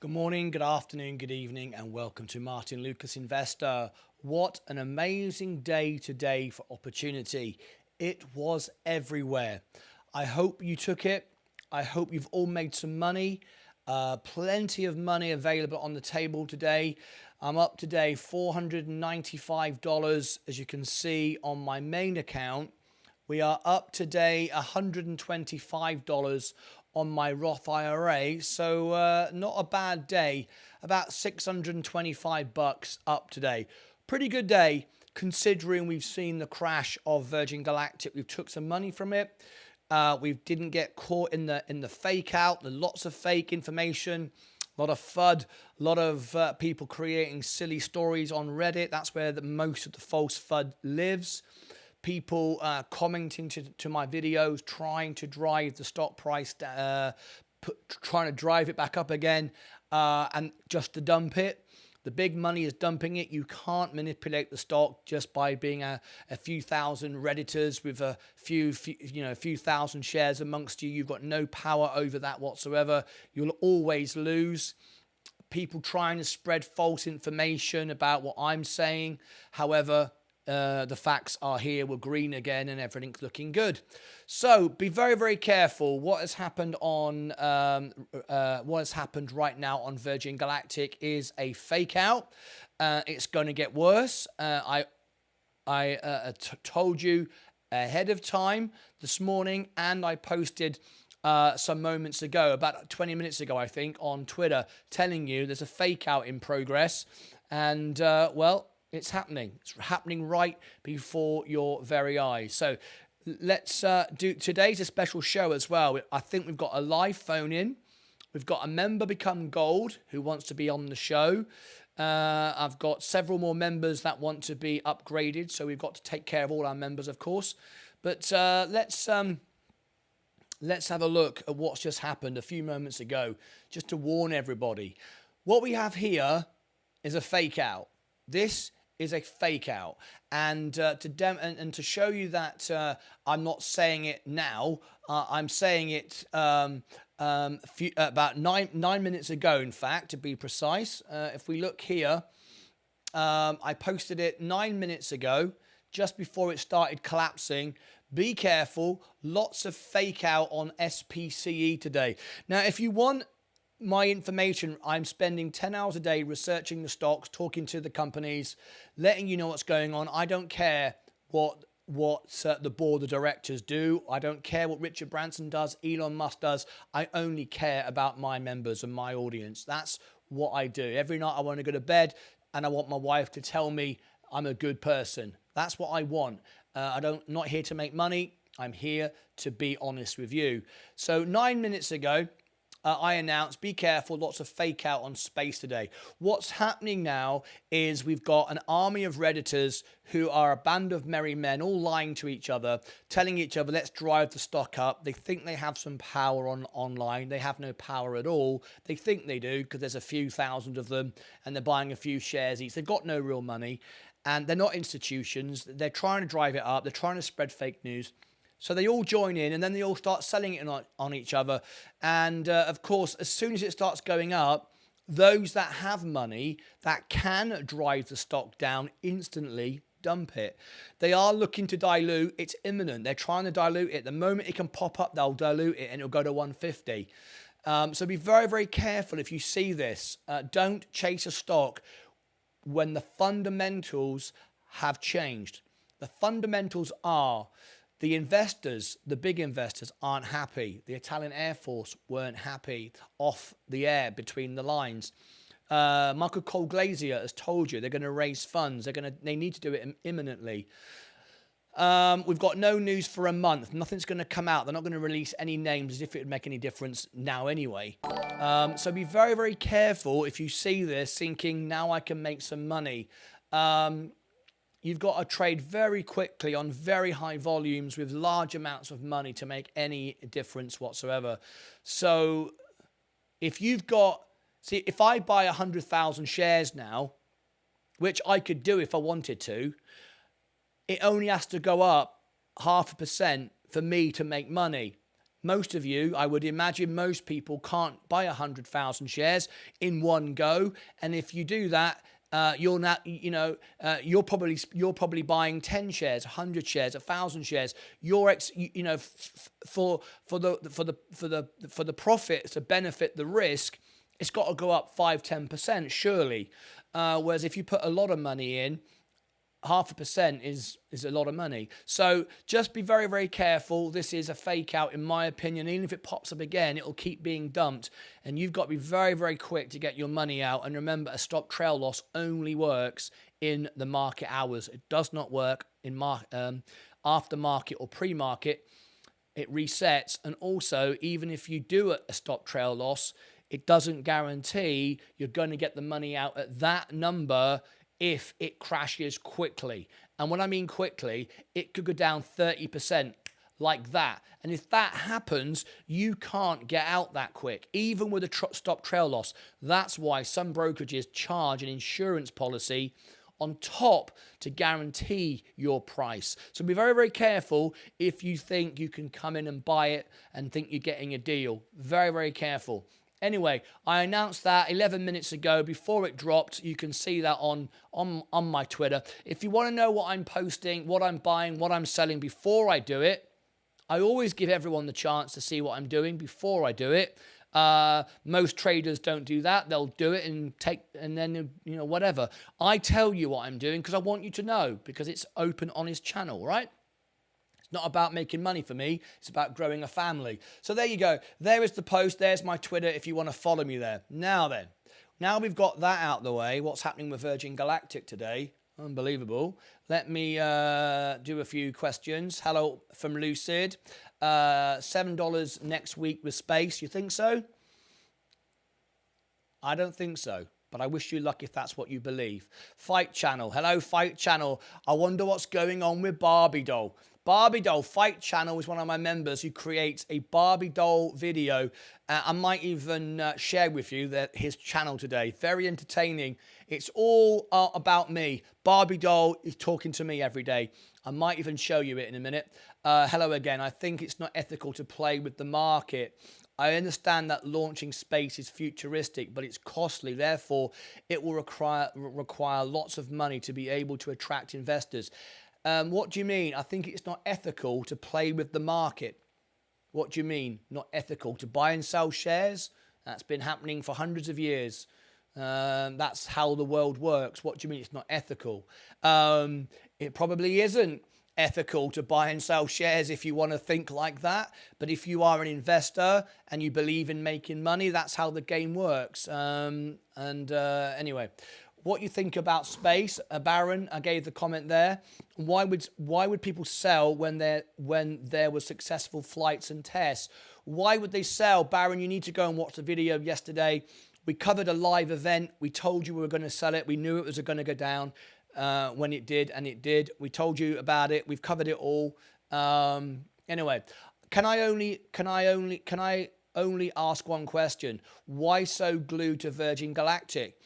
Good morning, good afternoon, good evening, and welcome to Martyn Lucas Investor. What an amazing day today for opportunity. It was everywhere. I hope you took it. I hope you've all made some money. Plenty of money available on the table today. I'm up today $495, as you can see on my main account. We are up today $125 on my Roth IRA, so not a bad day. About 625 bucks up today. Pretty good day considering we've seen the crash of Virgin Galactic. We've took some money from it. We didn't get caught in the fake out. There's lots of fake information, a lot of FUD, a lot of people creating silly stories on Reddit. That's where most of the false FUD lives. People commenting to my videos, trying to drive the stock price, trying to drive it back up again, and just to dump it. The big money is dumping it. You can't manipulate the stock just by being a few thousand Redditors with a few thousand shares amongst you. You've got no power over that whatsoever. You'll always lose. People trying to spread false information about what I'm saying. However, the facts are here. We're green again and everything's looking good. So be very, very careful. What has happened on what has happened right now on Virgin Galactic is a fake out. It's going to get worse. I told you ahead of time this morning, and I posted some moments ago, about 20 minutes ago, I think, on Twitter, telling you there's a fake out in progress. And well, it's happening. It's happening right before your very eyes. So let's do, today's a special show as well. I think we've got a live phone in. We've got a member become gold who wants to be on the show. I've got several more members that want to be upgraded. So we've got to take care of all our members, of course. But let's have a look at what's just happened a few moments ago, just to warn everybody. What we have here is a fake out. This is a fake out, and to show you that I'm not saying it now, I'm saying it about nine minutes ago, in fact, to be precise. If we look here, I posted it 9 minutes ago, just before it started collapsing. Be careful, lots of fake out on SPCE today. Now, if you want my information, I'm spending 10 hours a day researching the stocks, talking to the companies, letting you know what's going on. I don't care what the board of directors do. I don't care what Richard Branson does, Elon Musk does. I only care about my members and my audience. That's what I do. Every night I want to go to bed and I want my wife to tell me I'm a good person. That's what I want. Not here to make money. I'm here to be honest with you. So 9 minutes ago, I announced, be careful, lots of fake out on space today. What's happening now is we've got an army of Redditors who are a band of merry men, all lying to each other, telling each other, let's drive the stock up. They think they have some power online. They have no power at all. They think they do because there's a few thousand of them and they're buying a few shares each. They've got no real money and they're not institutions. They're trying to drive it up. They're trying to spread fake news. So they all join in and then they all start selling it on each other. And of course, as soon as it starts going up, those that have money that can drive the stock down instantly dump it. They are looking to dilute. It's imminent. They're trying to dilute it. The moment it can pop up, they'll dilute it and it'll go to 150. So be very, very careful if you see this. Don't chase a stock when the fundamentals have changed. The fundamentals are the investors, the big investors, aren't happy. The Italian Air Force weren't happy off the air between the lines. Michael Colglazier has told you they're going to raise funds. They need to do it imminently. We've got no news for a month. Nothing's going to come out. They're not going to release any names as if it would make any difference now anyway. So be very, very careful if you see this thinking, now I can make some money. You've got to trade very quickly on very high volumes with large amounts of money to make any difference whatsoever. So if you've got, see, if I buy 100,000 shares now, which I could do if I wanted to, it only has to go up 0.5% for me to make money. Most of you, I would imagine most people can't buy 100,000 shares in one go. And if you do that, you're probably buying 10 shares, 100 shares, 1,000 shares. For the profit to benefit the risk, it's got to go up 5-10% surely. Whereas if you put a lot of money in, 0.5% is a lot of money. So just be very, very careful. This is a fake out, in my opinion. Even if it pops up again, it will keep being dumped. And you've got to be very, very quick to get your money out. And remember, a stop trail loss only works in the market hours. It does not work in after market or pre-market. It resets. And also, even if you do a stop trail loss, it doesn't guarantee you're going to get the money out at that number if it crashes quickly. And when I mean quickly, it could go down 30% like that. And if that happens, you can't get out that quick, even with a stop trail loss. That's why some brokerages charge an insurance policy on top to guarantee your price. So be very, very careful if you think you can come in and buy it and think you're getting a deal. Very, very careful. Anyway, I announced that 11 minutes ago before it dropped. You can see that on my Twitter. If you want to know what I'm posting, what I'm buying, what I'm selling before I do it, I always give everyone the chance to see what I'm doing before I do it. Most traders don't do that. They'll do it and then whatever. I tell you what I'm doing because I want you to know, because it's open, honest channel, right? Not about making money for me. It's about growing a family. So there you go. There is the post. There's my Twitter if you want to follow me there. Now then, now we've got that out of the way. What's happening with Virgin Galactic today? Unbelievable. Let me do a few questions. Hello from Lucid. $7 next week with space. You think so? I don't think so. But I wish you luck if that's what you believe. Fight Channel. Hello, Fight Channel. I wonder what's going on with Barbie Doll. Barbie Doll, Fight Channel is one of my members who creates a Barbie Doll video. I might even share with you his channel today. Very entertaining. It's all about me. Barbie Doll is talking to me every day. I might even show you it in a minute. Hello again. I think it's not ethical to play with the market. I understand that launching space is futuristic, but it's costly. Therefore, it will require lots of money to be able to attract investors. What do you mean? I think it's not ethical to play with the market. What do you mean? Not ethical to buy and sell shares? That's been happening for hundreds of years. That's how the world works. What do you mean it's not ethical? It probably isn't ethical to buy and sell shares if you want to think like that. But if you are an investor and you believe in making money, that's how the game works. Anyway, what you think about space, Baron? I gave the comment there. Why would people sell when there were successful flights and tests? Why would they sell, Baron? You need to go and watch the video yesterday. We covered a live event. We told you we were going to sell it. We knew it was going to go down when it did, and it did. We told you about it. We've covered it all. Anyway, can I only ask one question? Why so glued to Virgin Galactic?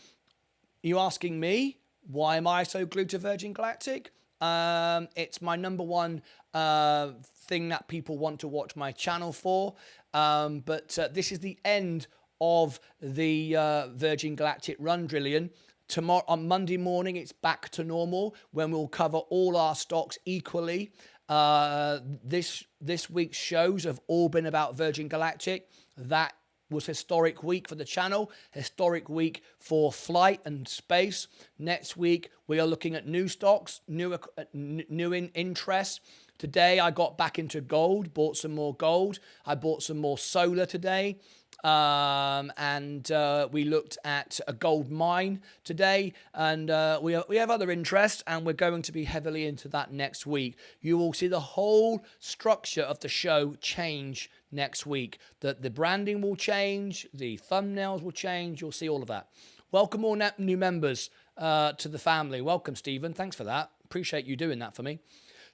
You asking me? Why am I so glued to Virgin Galactic? It's my number one thing that people want to watch my channel for. But this is the end of the Virgin Galactic run drillion. Tomorrow, on Monday morning, it's back to normal when we'll cover all our stocks equally. This week's shows have all been about Virgin Galactic. That was historic week for the channel, historic week for flight and space. Next week, we are looking at new stocks, new interests. Today, I got back into gold, bought some more gold. I bought some more solar today. We looked at a gold mine today, and we have other interests, and we're going to be heavily into that next week. You will see the whole structure of the show change next week. The branding will change, the thumbnails will change. You'll see all of that. Welcome all new members to the family. Welcome, Stephen. Thanks for that. Appreciate you doing that for me.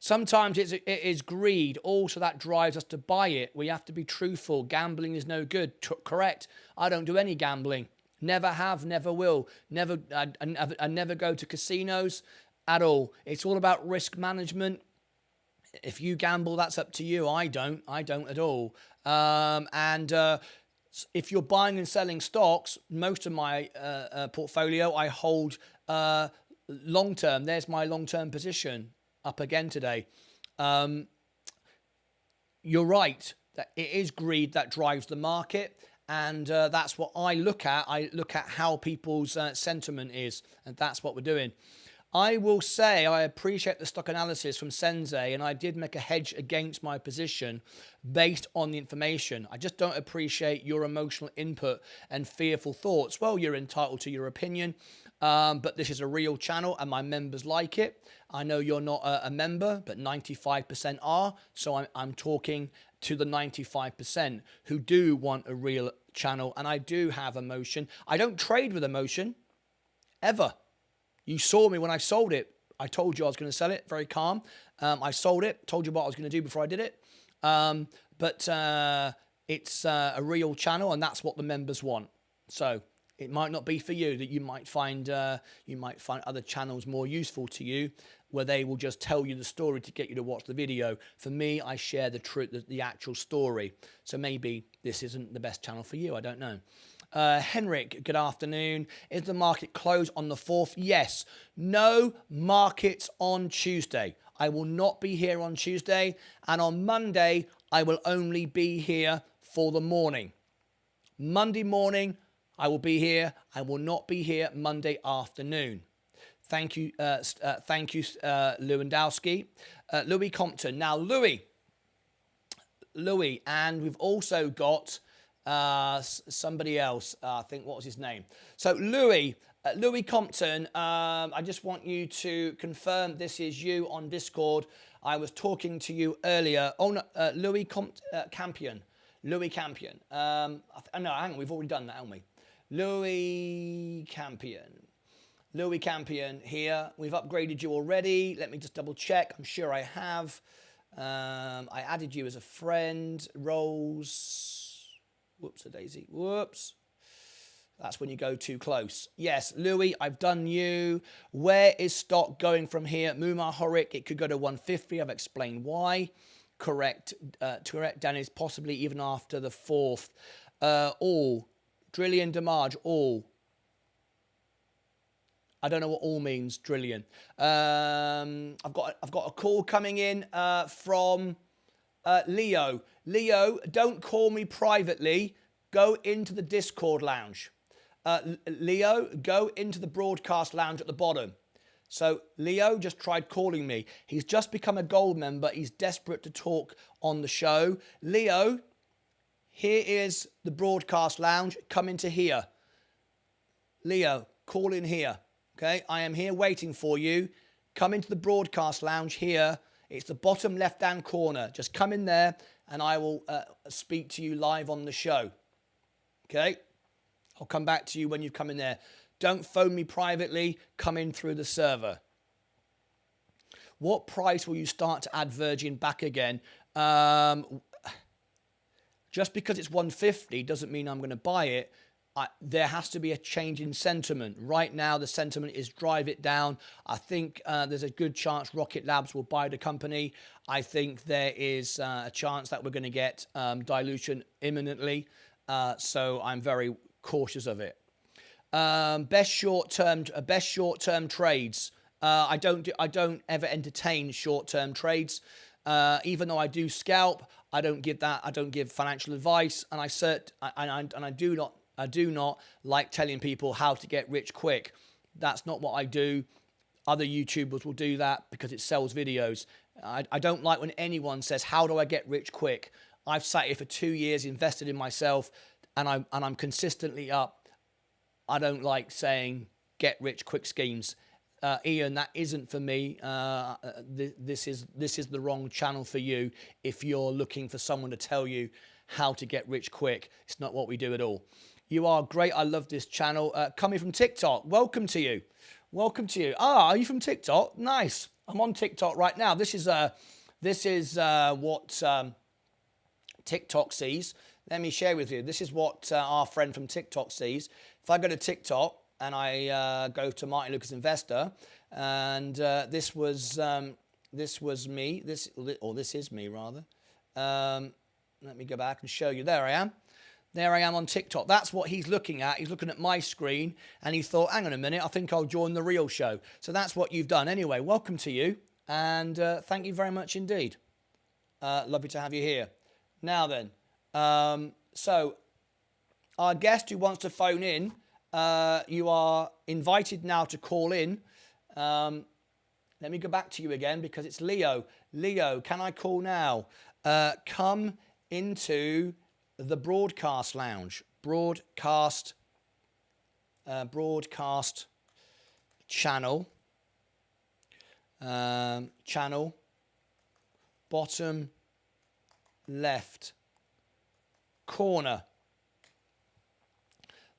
Sometimes it is greed also that drives us to buy it. We have to be truthful. Gambling is no good. Correct. I don't do any gambling. Never have, never will. I never go to casinos at all. It's all about risk management. If you gamble, that's up to you. I don't at all. If you're buying and selling stocks, most of my portfolio I hold long term. There's my long term position up again today. You're right that it is greed that drives the market, and that's what I look at. I look at how people's sentiment is, and that's what we're doing. I will say I appreciate the stock analysis from Sensei, and I did make a hedge against my position based on the information. I just don't appreciate your emotional input and fearful thoughts. Well, you're entitled to your opinion, but this is a real channel and my members like it. I know you're not a member, but 95% are, so I'm talking to the 95% who do want a real channel, and I do have emotion. I don't trade with emotion, ever. You saw me when I sold it. I told you I was going to sell it, very calm. I sold it, told you what I was going to do before I did it. But it's a real channel, and that's what the members want. So it might not be for you. That you might find other channels more useful to you, where they will just tell you the story to get you to watch the video. For me, I share the truth, the actual story. So maybe this isn't the best channel for you. I don't know. Henrik, good afternoon. Is the market closed on the 4th? Yes. No markets on Tuesday. I will not be here on Tuesday. And on Monday, I will only be here for the morning. Monday morning, I will be here. I will not be here Monday afternoon. Thank you, Lewandowski. Louis Compton. Now, Louis, and we've also got somebody else. I think, what was his name? So Louis Compton, I just want you to confirm this is you on Discord. I was talking to you earlier. Oh no, Louis Campion. Louis Campion. No, hang on, we've already done that, haven't we? Louis Campion here. We've upgraded you already. Let me just double check. I'm sure I have. I added you as a friend. Rose. Whoops, a daisy. Whoops. That's when you go too close. Yes, Louis, I've done you. Where is stock going from here? Mumar Horik, it could go to 150. I've explained why. Correct. Dennis, possibly even after the 4th. All. Drillion Demarge, all. I don't know what all means, Drillion. I've got a call coming in from Leo. Leo, don't call me privately. Go into the Discord lounge. Leo, go into the broadcast lounge at the bottom. So Leo just tried calling me. He's just become a gold member. He's desperate to talk on the show. Leo, here is the broadcast lounge. Come into here. Leo, call in here. Okay, I am here waiting for you. Come into the broadcast lounge here. It's the bottom left-hand corner. Just come in there and I will speak to you live on the show. Okay? I'll come back to you when you come in there. Don't phone me privately. Come in through the server. What price will you start to add Virgin back again? Just because it's 150 doesn't mean I'm going to buy it. There has to be a change in sentiment. Right now, the sentiment is drive it down. I think there's a good chance Rocket Labs will buy the company. I think there is a chance that we're going to get dilution imminently. So I'm very cautious of it. Best short-term trades. I don't ever entertain short-term trades. Even though I do scalp, I don't give financial advice, and I do not like telling people how to get rich quick. That's not what I do. Other YouTubers will do that because it sells videos. I don't like when anyone says, how do I get rich quick? I've sat here for 2 years, invested in myself, and I'm consistently up. I don't like saying get rich quick schemes. Ian, that isn't for me. This is the wrong channel for you if you're looking for someone to tell you how to get rich quick. It's not what we do at all. You are great. I love this channel. Coming from TikTok. Welcome to you. Welcome to you. Are you from TikTok? Nice. I'm on TikTok right now. This is what TikTok sees. Let me share with you. This is what our friend from TikTok sees. If I go to TikTok and I go to Martyn Lucas Investor, and this was This was me. This is me rather. Let me go back and show you. There I am. There I am on TikTok. That's what he's looking at. He's looking at my screen and he thought, hang on a minute, I think I'll join the real show. So that's what you've done. Anyway, welcome to you and thank you very much indeed. Lovely to have you here. Now then, so our guest who wants to phone in, you are invited now to call in. Let me go back to you again because it's Leo. Leo, can I call now? Come into the broadcast lounge, broadcast channel, channel, bottom left corner.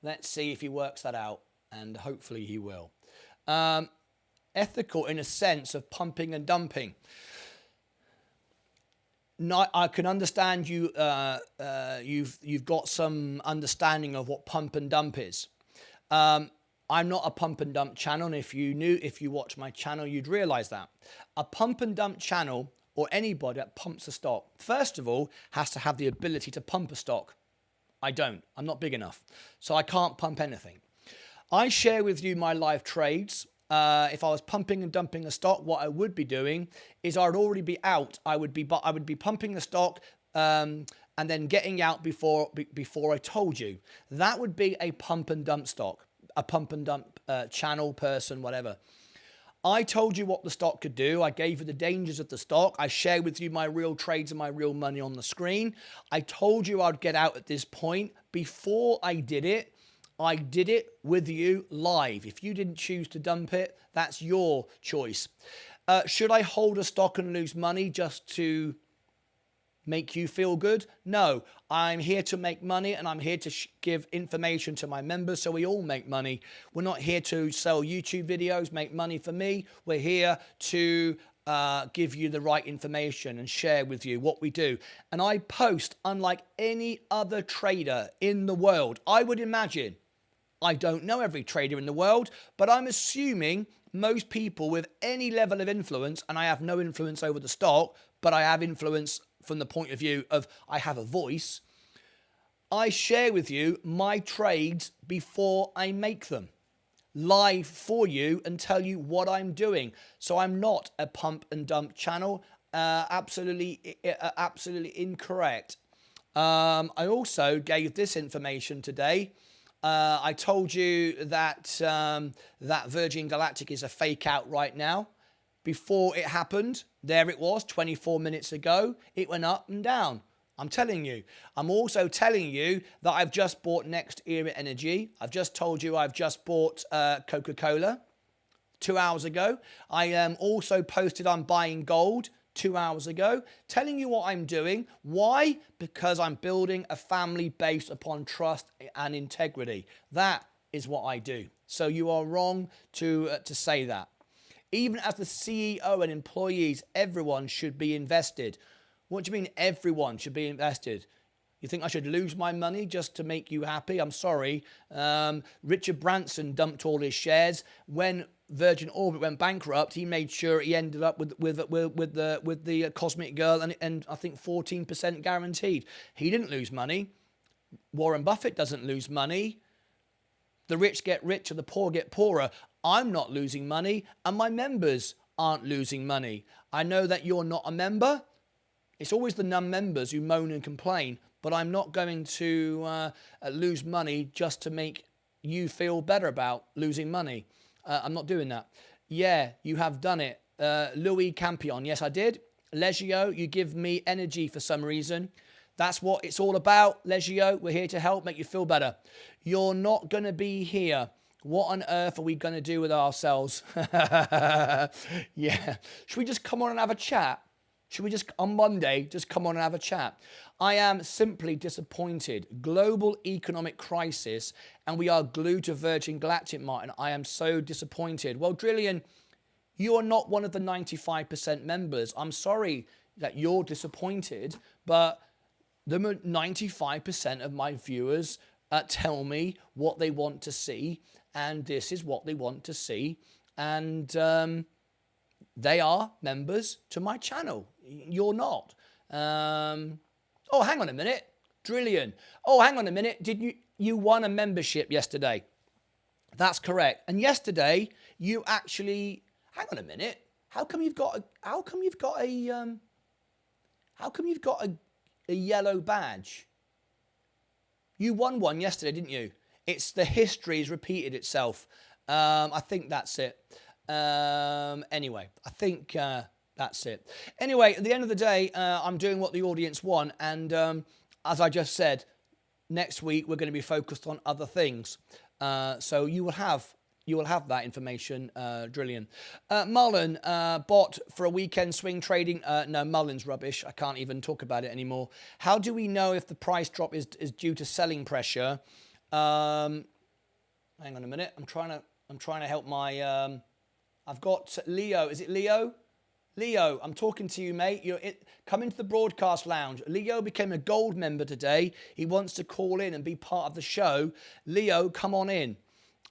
Let's see if he works that out, and hopefully he will. Ethical in a sense of pumping and dumping. I can understand you. You've got some understanding of what pump and dump is. I'm not a pump and dump channel, and if you watch my channel, you'd realise that a pump and dump channel or anybody that pumps a stock, first of all, has to have the ability to pump a stock. I don't. I'm not big enough, so I can't pump anything. I share with you my live trades. If I was pumping and dumping a stock, what I would be doing is I'd already be out. I would be pumping the stock and then getting out before I told you. That would be a pump and dump stock, a pump and dump channel person, whatever. I told you what the stock could do. I gave you the dangers of the stock. I shared with you my real trades and my real money on the screen. I told you I'd get out at this point. Before I did it with you live. If you didn't choose to dump it, that's your choice. Should I hold a stock and lose money just to make you feel good? No, I'm here to make money and I'm here to give information to my members so we all make money. We're not here to sell YouTube videos, make money for me. We're here to give you the right information and share with you what we do. And I post unlike any other trader in the world. I would imagine, I don't know every trader in the world, but I'm assuming most people with any level of influence, and I have no influence over the stock, but I have influence from the point of view of I have a voice. I share with you my trades before I make them live for you and tell you what I'm doing. So I'm not a pump and dump channel. Absolutely incorrect. I also gave this information today. I told you that that Virgin Galactic is a fake out right now. Before it happened, there it was 24 minutes ago. It went up and down. I'm telling you. I'm also telling you that I've just bought Next Era Energy. I've just told you I've just bought Coca-Cola 2 hours ago. I also posted I'm buying gold 2 hours ago, telling you what I'm doing. Why? Because I'm building a family based upon trust and integrity. That is what I do. So you are wrong to say that. Even as the CEO and employees, everyone should be invested. What do you mean everyone should be invested? You think I should lose my money just to make you happy? I'm sorry. Richard Branson dumped all his shares. When Virgin Orbit went bankrupt, he made sure he ended up with the Cosmic Girl and I think 14% guaranteed. He didn't lose money. Warren Buffett doesn't lose money. The rich get richer, the poor get poorer. I'm not losing money, and my members aren't losing money. I know that you're not a member. It's always the non-members who moan and complain, but I'm not going to lose money just to make you feel better about losing money. I'm not doing that. Yeah, you have done it. Louis Campion, yes, I did. Legio, you give me energy for some reason. That's what it's all about. Legio, we're here to help, make you feel better. You're not going to be here. What on earth are we going to do with ourselves? Yeah. Should we just come on and have a chat? Should we just, on Monday, just come on and have a chat? I am simply disappointed. Global economic crisis, and we are glued to Virgin Galactic, Martyn. I am so disappointed. Well, Drillian, you are not one of the 95% members. I'm sorry that you're disappointed, but the 95% of my viewers tell me what they want to see, and this is what they want to see. And they are members to my channel. You're not. Oh, hang on a minute. Drillion. Oh, hang on a minute. You won a membership yesterday? That's correct. And yesterday you actually, hang on a minute. How come you've got a yellow badge? You won one yesterday, didn't you? It's the history's repeated itself. I think that's it. Anyway, I think that's it. Anyway, at the end of the day, I'm doing what the audience want. And as I just said, next week we're going to be focused on other things. So you will have that information, Drillion. Mullen, bot for a weekend swing trading. No, Mullen's rubbish. I can't even talk about it anymore. How do we know if the price drop is due to selling pressure? Hang on a minute. I'm trying to help my. I've got Leo. Is it Leo? Leo, I'm talking to you, mate. Come into the broadcast lounge. Leo became a gold member today. He wants to call in and be part of the show. Leo, come on in.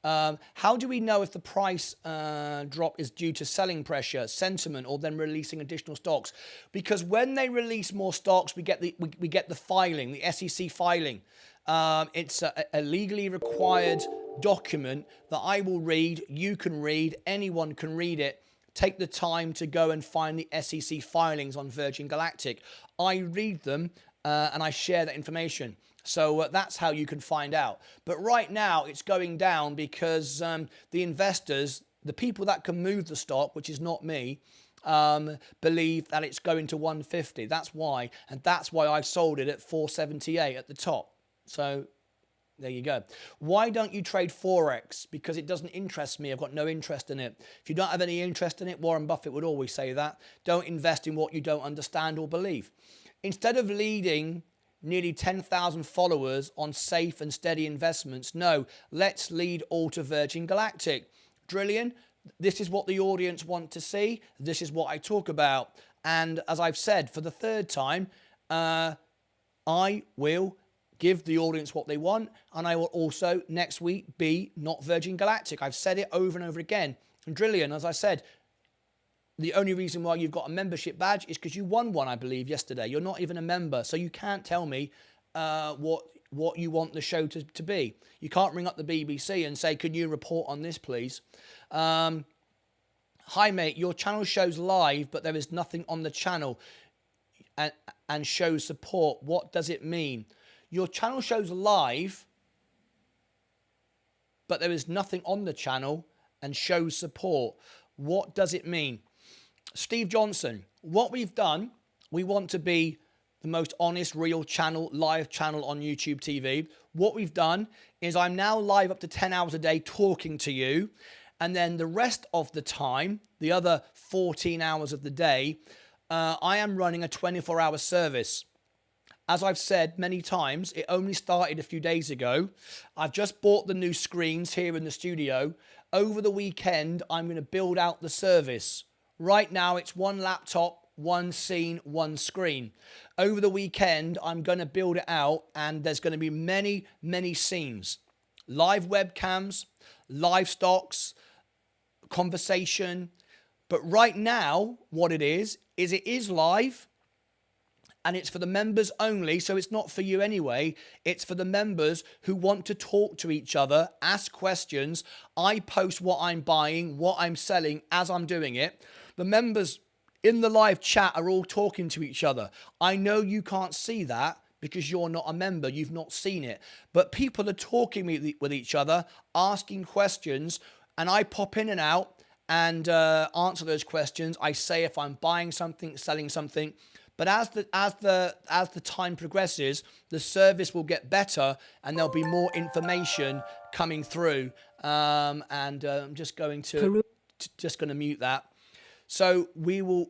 How do we know if the price drop is due to selling pressure, sentiment, or them releasing additional stocks? Because when they release more stocks, we get the filing, the SEC filing. It's a legally required document that I will read. You can read. Anyone can read it. Take the time to go and find the SEC filings on Virgin Galactic. I read them and I share that information. So that's how you can find out. But right now it's going down because the investors, the people that can move the stock, which is not me, believe that it's going to 150. That's why. And that's why I've sold it at 478 at the top. So there you go. Why don't you trade Forex? Because it doesn't interest me. I've got no interest in it. If you don't have any interest in it, Warren Buffett would always say that. Don't invest in what you don't understand or believe. Instead of leading nearly 10,000 followers on safe and steady investments, no, let's lead all to Virgin Galactic. Drillion, this is what the audience want to see. This is what I talk about. And as I've said for the third time, I will give the audience what they want, and I will also next week be not Virgin Galactic. I've said it over and over again. And Drillion, as I said, the only reason why you've got a membership badge is because you won one, I believe, yesterday. You're not even a member, so you can't tell me what you want the show to be. You can't ring up the BBC and say, can you report on this, please? Hi, mate, your channel shows live, but there is nothing on the channel and shows support. What does it mean? Your channel shows live, but there is nothing on the channel and shows support. What does it mean? Steve Johnson, what we've done, we want to be the most honest, real channel, live channel on YouTube TV. What we've done is I'm now live up to 10 hours a day talking to you. And then the rest of the time, the other 14 hours of the day, I am running a 24-hour service. As I've said many times, it only started a few days ago. I've just bought the new screens here in the studio. Over the weekend, I'm going to build out the service. Right now, it's one laptop, one scene, one screen. Over the weekend, I'm going to build it out, and there's going to be many, many scenes. Live webcams, live stocks, conversation. But right now, what it is it is live. And it's for the members only, so it's not for you anyway. It's for the members who want to talk to each other, ask questions. I post what I'm buying, what I'm selling as I'm doing it. The members in the live chat are all talking to each other. I know you can't see that because you're not a member. You've not seen it. But people are talking with each other, asking questions, and I pop in and out and answer those questions. I say if I'm buying something, selling something. But as the time progresses, the service will get better and there'll be more information coming through. I'm just going to mute that. So we will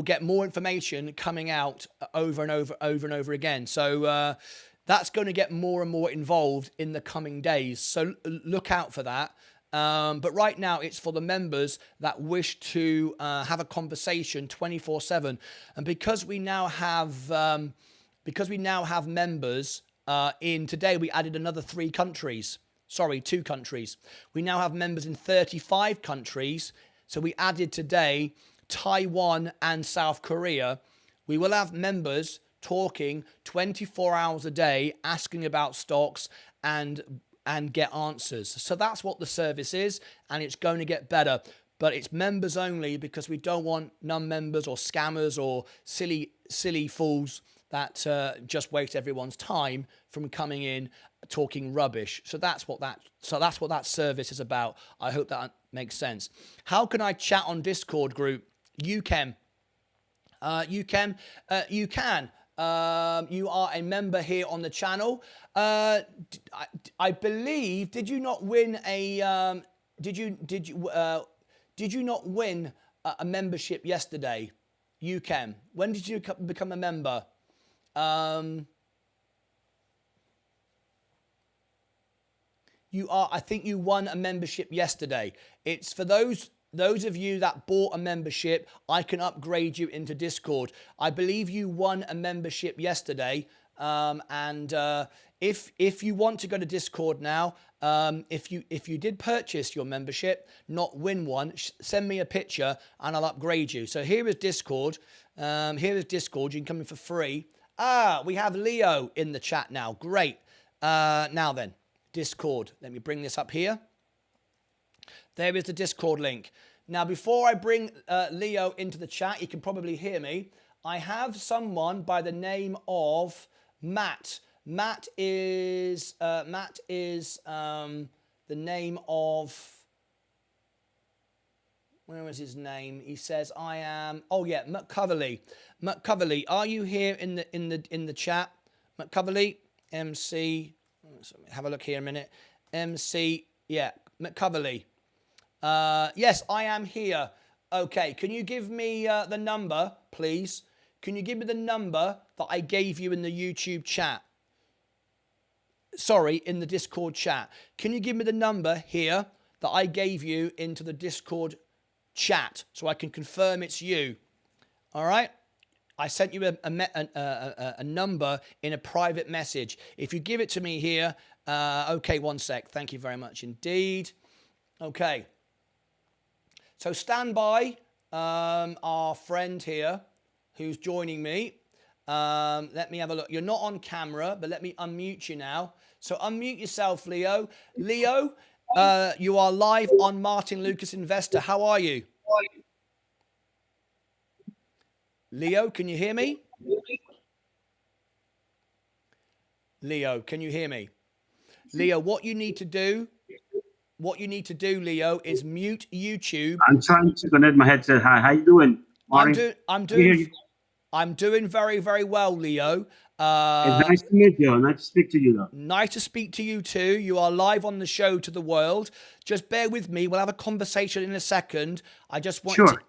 get more information coming out over and over again. So that's going to get more and more involved in the coming days. So look out for that. But right now it's for the members that wish to have a conversation 24/7, and because we now have members in today, we added another 2 countries. We now have members in 35 countries. So we added today Taiwan and South Korea. We will have members talking 24 hours a day, asking about stocks and get answers. So that's what the service is, and it's going to get better. But it's members only, because we don't want non-members or scammers or silly fools that just waste everyone's time from coming in talking rubbish. So that's what that service is about. I hope that makes sense. How can I chat on Discord group? You can. You can. You are a member here on the channel. I believe. Did you not win a? Did you not win a membership yesterday? You can. When did you become a member? I think you won a membership yesterday. It's for those of you that bought a membership. I can upgrade you into Discord. I believe you won a membership yesterday. If you want to go to Discord now, if you did purchase your membership, not win one, send me a picture and I'll upgrade you. So here is Discord. Here is Discord. You can come in for free. We have Leo in the chat now. Great. Now then, Discord. Let me bring this up here. There is the Discord link. Now, before I bring Leo into the chat, you can probably hear me. I have someone by the name of Matt. Matt is the name of. Where is his name? He says, "I am." Oh yeah, McCoverley. McCoverley, are you here in the chat? McCoverley, MC. Let's have a look here a minute. MC. Yeah, McCoverley. Yes, I am here. Okay, can you give me the number, please? Can you give me the number that I gave you in the YouTube chat? Sorry, in the Discord chat. Can you give me the number here that I gave you into the Discord chat so I can confirm it's you? All right? I sent you a number in a private message. If you give it to me here, okay, one sec. Thank you very much indeed. Okay. So stand by, our friend here who's joining me. Let me have a look. You're not on camera, but let me unmute you now. So unmute yourself, Leo. Leo, you are live on Martyn Lucas Investor. How are you? Leo, can you hear me? Leo, can you hear me? Leo, what you need to do, Leo, is mute YouTube. I'm trying to connect my headset. Hi, how you doing? I'm doing very, very well, Leo. It's nice to meet you. Nice to speak to you, though. Nice to speak to you too. You are live on the show to the world. Just bear with me. We'll have a conversation in a second. I just want to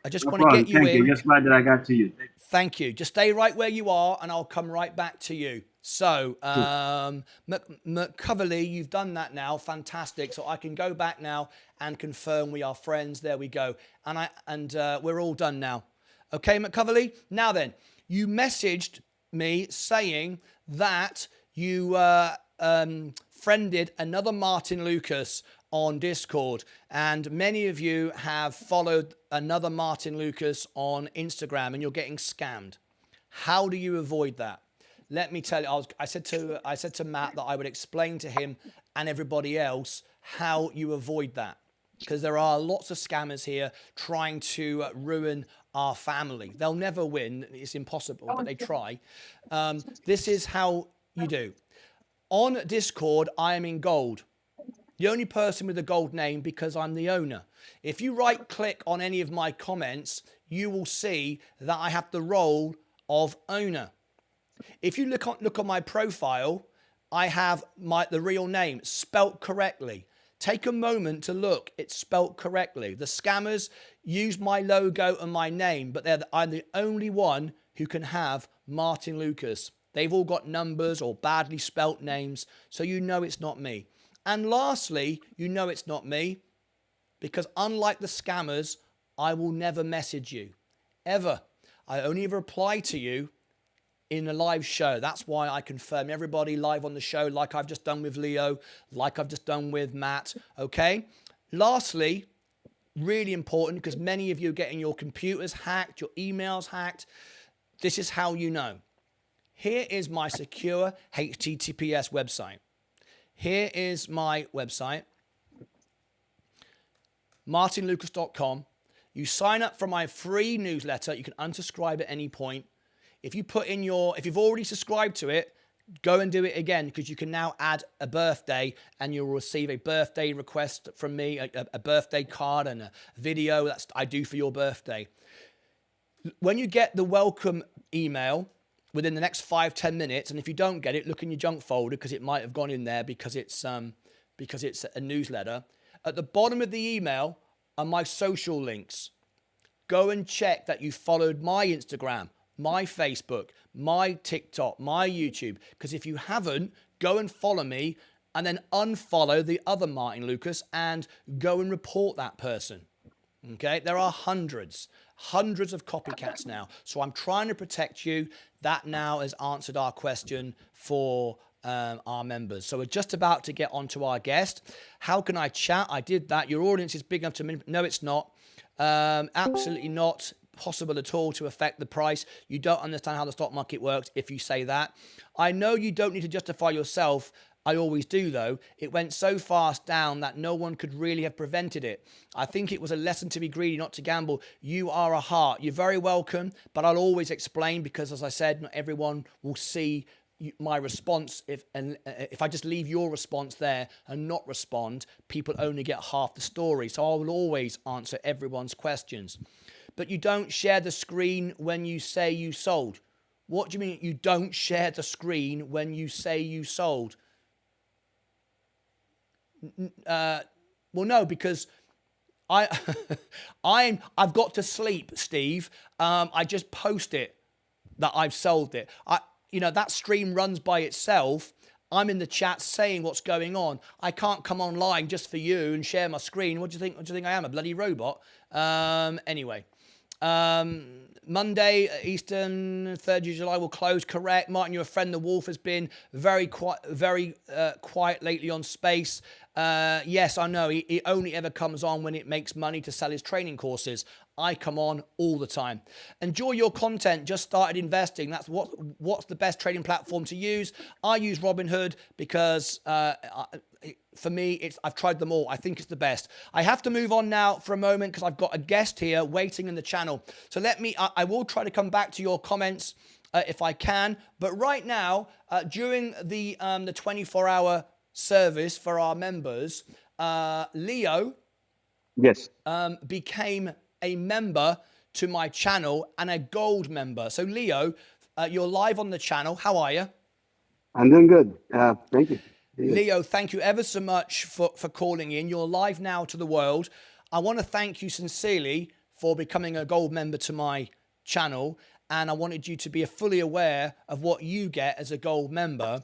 get you in. Thank you. Just glad that I got to you. Thank you. Just stay right where you are, and I'll come right back to you. So, McCoverley, you've done that now. Fantastic. So I can go back now and confirm we are friends. There we go. And we're all done now. Okay, McCoverley? Now then, you messaged me saying that you friended another Martyn Lucas on Discord, and many of you have followed another Martyn Lucas on Instagram, and you're getting scammed. How do you avoid that? Let me tell you. I said to Matt that I would explain to him and everybody else how you avoid that, because there are lots of scammers here trying to ruin our family. They'll never win. It's impossible, but they try. This is how you do. On Discord, I am in gold. The only person with a gold name, because I'm the owner. If you right click on any of my comments, you will see that I have the role of owner. If you look on my profile, I have the real name spelt correctly. Take a moment to look. It's spelt correctly. The scammers use my logo and my name, but I'm the only one who can have Martyn Lucas. They've all got numbers or badly spelt names, so you know it's not me. And lastly, you know it's not me because unlike the scammers, I will never message you, ever. I only reply to you in a live show. That's why I confirm everybody live on the show, like I've just done with Leo, like I've just done with Matt, okay? Lastly, really important because many of you are getting your computers hacked, your emails hacked. This is how you know. Here is my secure HTTPS website. Here is my website, martynlucas.com. You sign up for my free newsletter. You can unsubscribe at any point. If you put in if you've already subscribed to it, go and do it again because you can now add a birthday and you'll receive a birthday request from me, a birthday card and a video that I do for your birthday. When you get the welcome email within the next 5-10 minutes, and if you don't get it, look in your junk folder because it might have gone in there because it's a newsletter. At the bottom of the email are my social links. Go and check that you followed my Instagram, my Facebook, my TikTok, my YouTube. Because if you haven't, go and follow me and then unfollow the other Martyn Lucas and go and report that person. Okay, there are hundreds of copycats now. So I'm trying to protect you. That now has answered our question for our members. So we're just about to get on to our guest. How can I chat? I did that. Your audience is big enough to... No, it's not. Absolutely not possible at all to affect the price. You don't understand how the stock market works if you say that. I know you don't need to justify yourself. I always do, though. It went so fast down that no one could really have prevented it. I think it was a lesson to be greedy, not to gamble. You are a heart. You're very welcome, but I'll always explain because, as I said, not everyone will see my response. If I just leave your response there and not respond, people only get half the story. So I will always answer everyone's questions. But you don't share the screen when you say you sold. What do you mean you don't share the screen when you say you sold? Well, no, because I've got to sleep, Steve. I just post it that I've sold it. That stream runs by itself. I'm in the chat saying what's going on. I can't come online just for you and share my screen. What do you think? What do you think I am, a bloody robot? Anyway. Monday, Eastern, 3rd of July will close, correct. Martyn, your friend, the Wolf, has been very quiet lately on space. Yes, I know. He only ever comes on when it makes money to sell his training courses. I come on all the time. Enjoy your content. Just started investing. That's what's the best trading platform to use. I use Robinhood because for me, I've tried them all. I think it's the best. I have to move on now for a moment because I've got a guest here waiting in the channel. So I will try to come back to your comments if I can. But right now, during the 24-hour service for our members, Leo Yes. became a member to my channel and a gold member. So Leo, you're live on the channel. How are you? I'm doing good. Thank you. Leo, thank you ever so much for calling in. You're live now to the world. I want to thank you sincerely for becoming a gold member to my channel. And I wanted you to be fully aware of what you get as a gold member.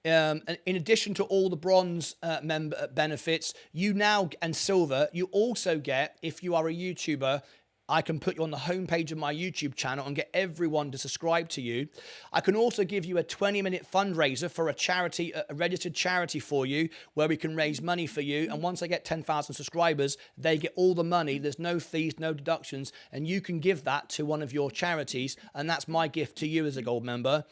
In addition to all the bronze member benefits, you now, and silver, you also get, if you are a YouTuber, I can put you on the homepage of my YouTube channel and get everyone to subscribe to you. I can also give you a 20-minute fundraiser for a charity, a registered charity for you, where we can raise money for you. And once I get 10,000 subscribers, they get all the money. There's no fees, no deductions, and you can give that to one of your charities. And that's my gift to you as a gold member.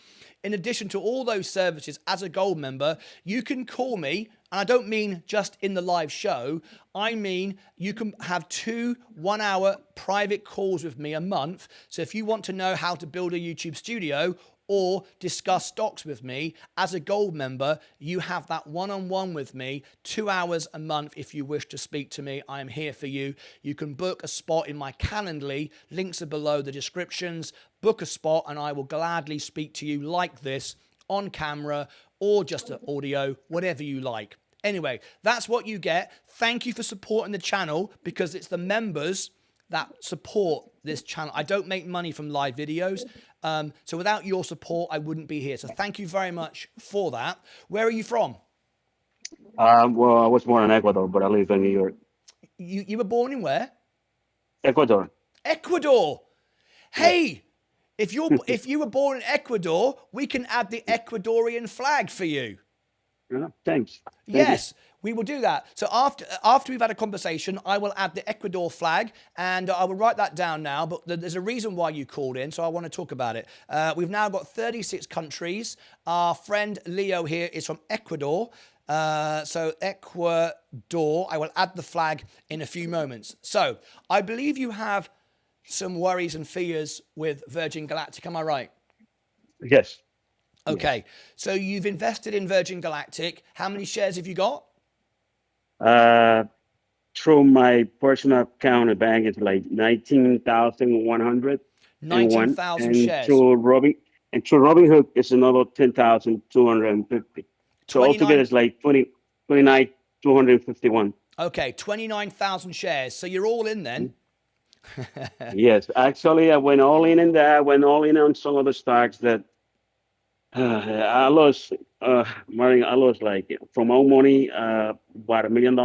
In addition to all those services, as a gold member, you can call me. And I don't mean just in the live show. I mean, you can have 2 one-hour private calls with me a month. So if you want to know how to build a YouTube studio or discuss stocks with me as a gold member, you have that one-on-one with me, 2 hours a month. If you wish to speak to me, I am here for you. You can book a spot in my Calendly. Links are below the descriptions. Book a spot and I will gladly speak to you like this on camera or just an audio, whatever you like. Anyway, that's what you get. Thank you for supporting the channel because it's the members that support this channel. I don't make money from live videos. So without your support, I wouldn't be here. So thank you very much for that. Where are you from? Well, I was born in Ecuador, but I live in New York. You were born in where? Ecuador. Ecuador. Hey, if you were born in Ecuador, we can add the Ecuadorian flag for you. Yeah, thanks. Thank you. Yes, we will do that. So after we've had a conversation, I will add the Ecuador flag, and I will write that down now. But there's a reason why you called in, so I want to talk about it. We've now got 36 countries. Our friend Leo here is from Ecuador. So Ecuador, I will add the flag in a few moments. So I believe you have some worries and fears with Virgin Galactic. Am I right? Yes. Okay. So you've invested in Virgin Galactic. How many shares have you got? Through my personal account at bank, it's like 19,101, 19,000 and shares. through Robinhood, it's another 10,250. So altogether, 29. it's like 29,251. Okay, 29,000 shares. So you're all in then. Yes, actually, I went all in that. I went all in on some of the stocks that I lost. Martin, I lost like from all money, about $1 million,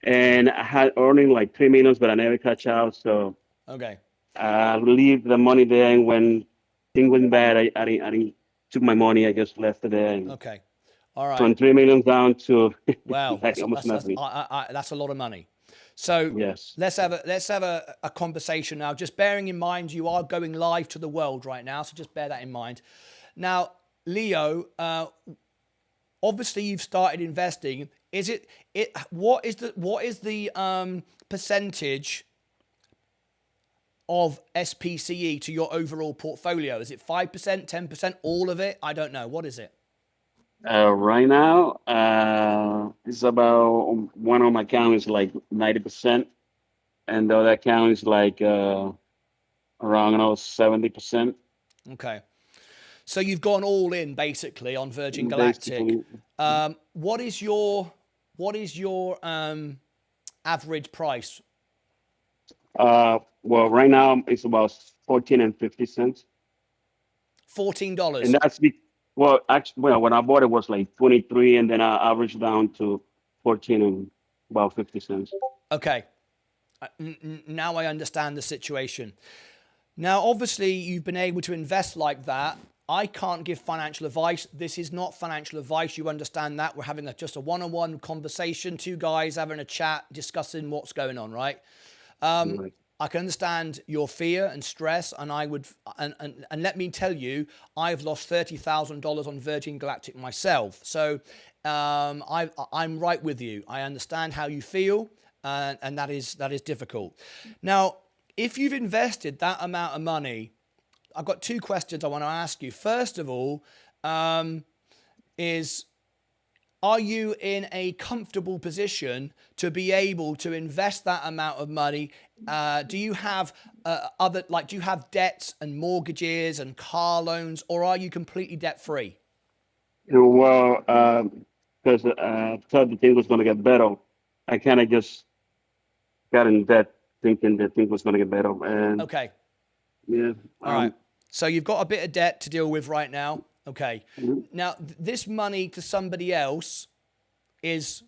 and I had earning like 3 million, but I never catch out. So Okay. I leave the money there, and when things went bad, I didn't took my money. I just left it there, and Okay. All right. from 3 million down to Wow. like almost nothing. That's a lot of money. So Yes. let's have a conversation now. Just bearing in mind you are going live to the world right now, so just bear that in mind. Now, Leo, obviously you've started investing. What is the percentage of SPCE to your overall portfolio? Is it 5%, 10%, all of it? I don't know. What is it? Right now, it's about one of my account is like 90%, and the other account is like around 70%. Okay. So you've gone all in basically on Virgin Galactic. Basically, What is your average price? well, right now it's about 14 and 50 cents, and $14. that's well, actually, well, when I bought it was like 23, and then I averaged down to 14 and about 50 cents. Okay. Now I understand the situation. Now, obviously, you've been able to invest like that. I can't give financial advice. This is not financial advice. You understand that. We're having just a one-on-one conversation, two guys having a chat, discussing what's going on, right? Right. I can understand your fear and stress, and and let me tell you, I've lost $30,000 on Virgin Galactic myself. So I'm right with you. I understand how you feel, and that is difficult. Now, if you've invested that amount of money, I've got two questions I want to ask you. First of all, are you in a comfortable position to be able to invest that amount of money? Do you have do you have debts and mortgages and car loans, or are you completely debt free? Well, because I thought the thing was going to get better, I kind of just got in debt thinking that thing was going to get better. And Okay. yeah, All right. So you've got a bit of debt to deal with right now. Okay. Now, this money to somebody else is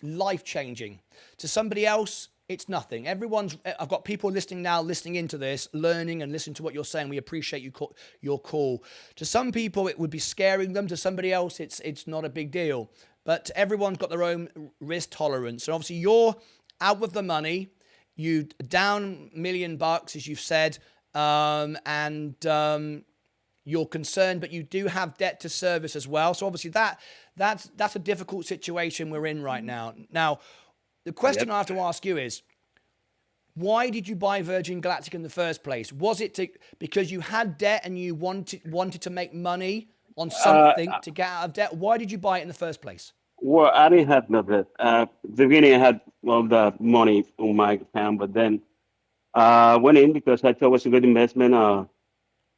life-changing. To somebody else, it's nothing. I've got people listening into this, learning and listening to what you're saying. We appreciate your call. To some people, it would be scaring them. To somebody else, it's not a big deal. But everyone's got their own risk tolerance. And obviously, you're out with the money. You down $1 million, as you've said, you're concerned, but you do have debt to service as well. So obviously that's a difficult situation we're in right now. Now, the question I have to ask you is, why did you buy Virgin Galactic in the first place? Was it because you had debt and you wanted to make money on something to get out of debt? Why did you buy it in the first place? Well, I didn't have no debt. The beginning, I had all the money on my account, but then went in because I thought it was a good investment.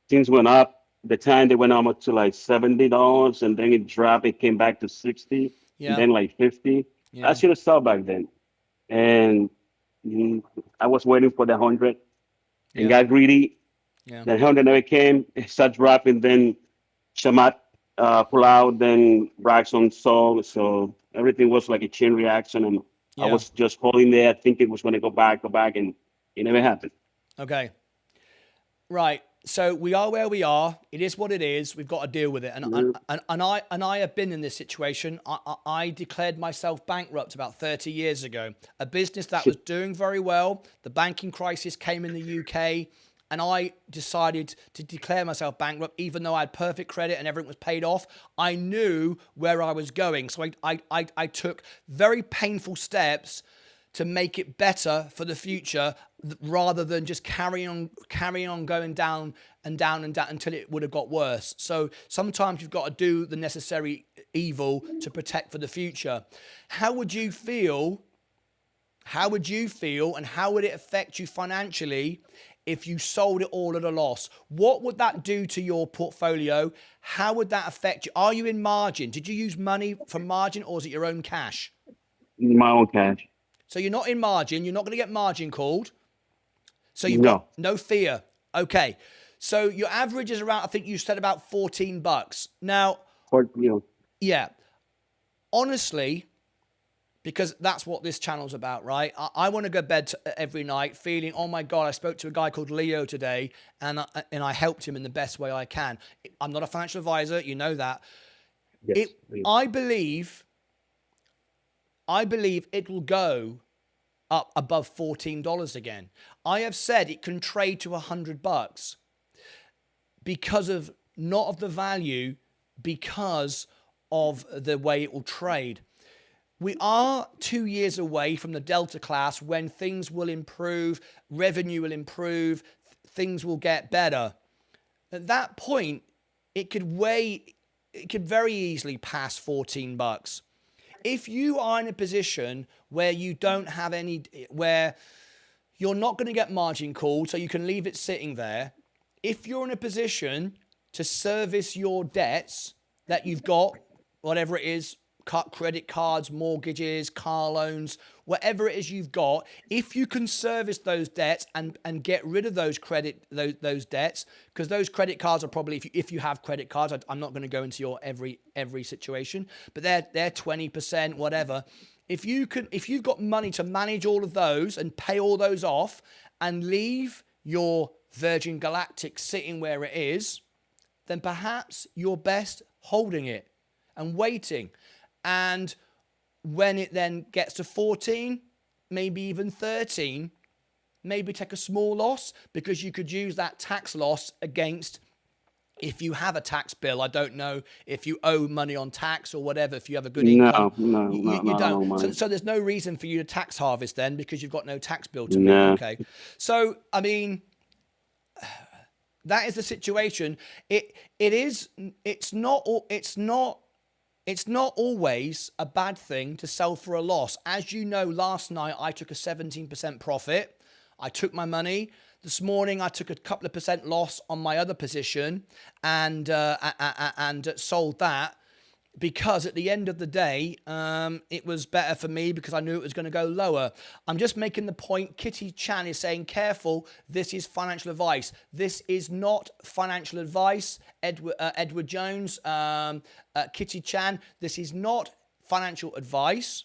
Things went up. The time they went up to like $70, and then it dropped. It came back to 60, and Yeah. then like 50. Yeah. I should have stopped back then. And I was waiting for the 100 and got greedy. Yeah. The 100 never came. It started dropping. Then Shamat pull out. Then Braxton sold. So everything was like a chain reaction, and I was just holding there, thinking it was going to go back, and it never happened. Okay. Right. So we are where we are. It is what it is. We've got to deal with it. And I have been in this situation. I declared myself bankrupt about 30 years ago. A business that was doing very well. The banking crisis came in the UK, and I decided to declare myself bankrupt, even though I had perfect credit and everything was paid off. I knew where I was going, so I took very painful steps to make it better for the future, rather than just carrying on going down and down and down until it would have got worse. So sometimes you've got to do the necessary evil to protect for the future. How would you feel, and how would it affect you financially if you sold it all at a loss? What would that do to your portfolio? How would that affect you? Are you in margin? Did you use money from margin, or is it your own cash? My own cash. So you're not in margin. You're not going to get margin called. So you've got no fear. Okay. So your average is around, I think you said about $14. Now, yeah, honestly, because that's what this channel's about, right? I want to go to bed every night feeling, oh my God, I spoke to a guy called Leo today, and I helped him in the best way I can. I'm not a financial advisor. You know that. Yes, I believe it will go up above $14 again. I have said it can trade to $100 because of not of the value, because of the way it will trade. We are 2 years away from the Delta class, when things will improve, revenue will improve, things will get better. At that point, it could very easily pass $14. If you are in a position where you don't have where you're not going to get margin called, so you can leave it sitting there. If you're in a position to service your debts that you've got, whatever it is, credit cards, mortgages, car loans, whatever it is you've got, if you can service those debts and get rid of those debts, because those credit cards are probably, if you have credit cards, I'm not going to go into your every situation, but they're 20%, whatever. If you've got money to manage all of those and pay all those off and leave your Virgin Galactic sitting where it is, then perhaps you're best holding it and waiting. And when it then gets to 14, maybe even 13, maybe take a small loss, because you could use that tax loss against, if you have a tax bill. I don't know if you owe money on tax or whatever, if you have a good income. You don't. So there's no reason for you to tax harvest then, because you've got no tax bill to meet. Okay. So, I mean, that is the situation. It's not always a bad thing to sell for a loss. As you know, last night I took a 17% profit. I took my money. This morning I took a couple of percent loss on my other position and sold that, because at the end of the day, it was better for me, because I knew it was going to go lower. I'm just making the point. Kitty Chan is saying, careful, this is financial advice. This is not financial advice. Edward Jones, Kitty Chan, this is not financial advice.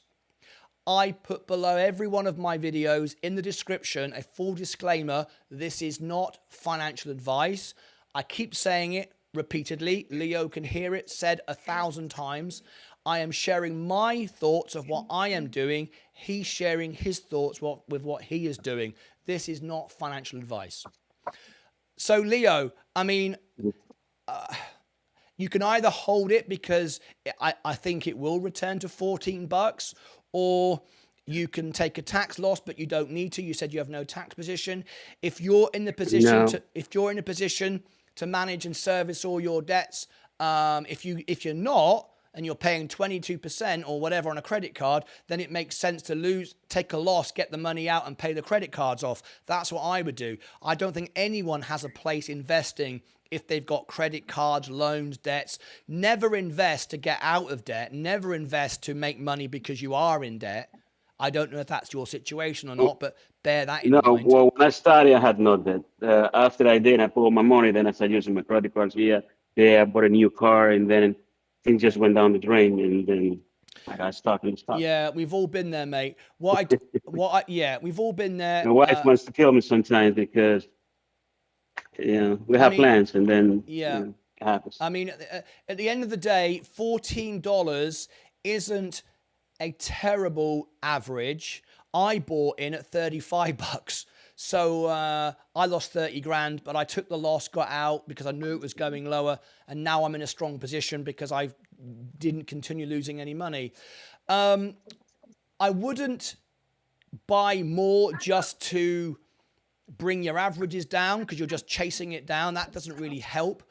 I put below every one of my videos in the description a full disclaimer. This is not financial advice. I keep saying it repeatedly. Leo can hear it said 1,000 times. I am sharing my thoughts of what I am doing. He's sharing his thoughts with what he is doing. This is not financial advice. So Leo, I mean, you can either hold it, because I think it will return to $14, or you can take a tax loss, but you don't need to. You said you have no tax position. If you're in the position to manage and service all your debts, if you're not, and you're paying 22% or whatever on a credit card, then it makes sense to take a loss, get the money out and pay the credit cards off. That's what I would do. I don't think anyone has a place investing if they've got credit cards, loans, debts. Never invest to get out of debt. Never invest to make money because you are in debt. I don't know if that's your situation or not, but bear that in mind. No, well, when I started, I had no debt. After I did, I put all my money, then I started using my credit cards. Yeah, I bought a new car, and then things just went down the drain, and then I got stuck in the stock. Yeah, we've all been there, mate. Yeah, we've all been there. My wife wants to kill me sometimes, because we I have mean, plans, and then yeah. it happens. I mean, at the end of the day, $14 isn't a terrible average. I bought in at 35 bucks. So I lost 30 grand, but I took the loss, got out because I knew it was going lower. And now I'm in a strong position because I didn't continue losing any money. I wouldn't buy more just to bring your averages down because you're just chasing it down. That doesn't really help.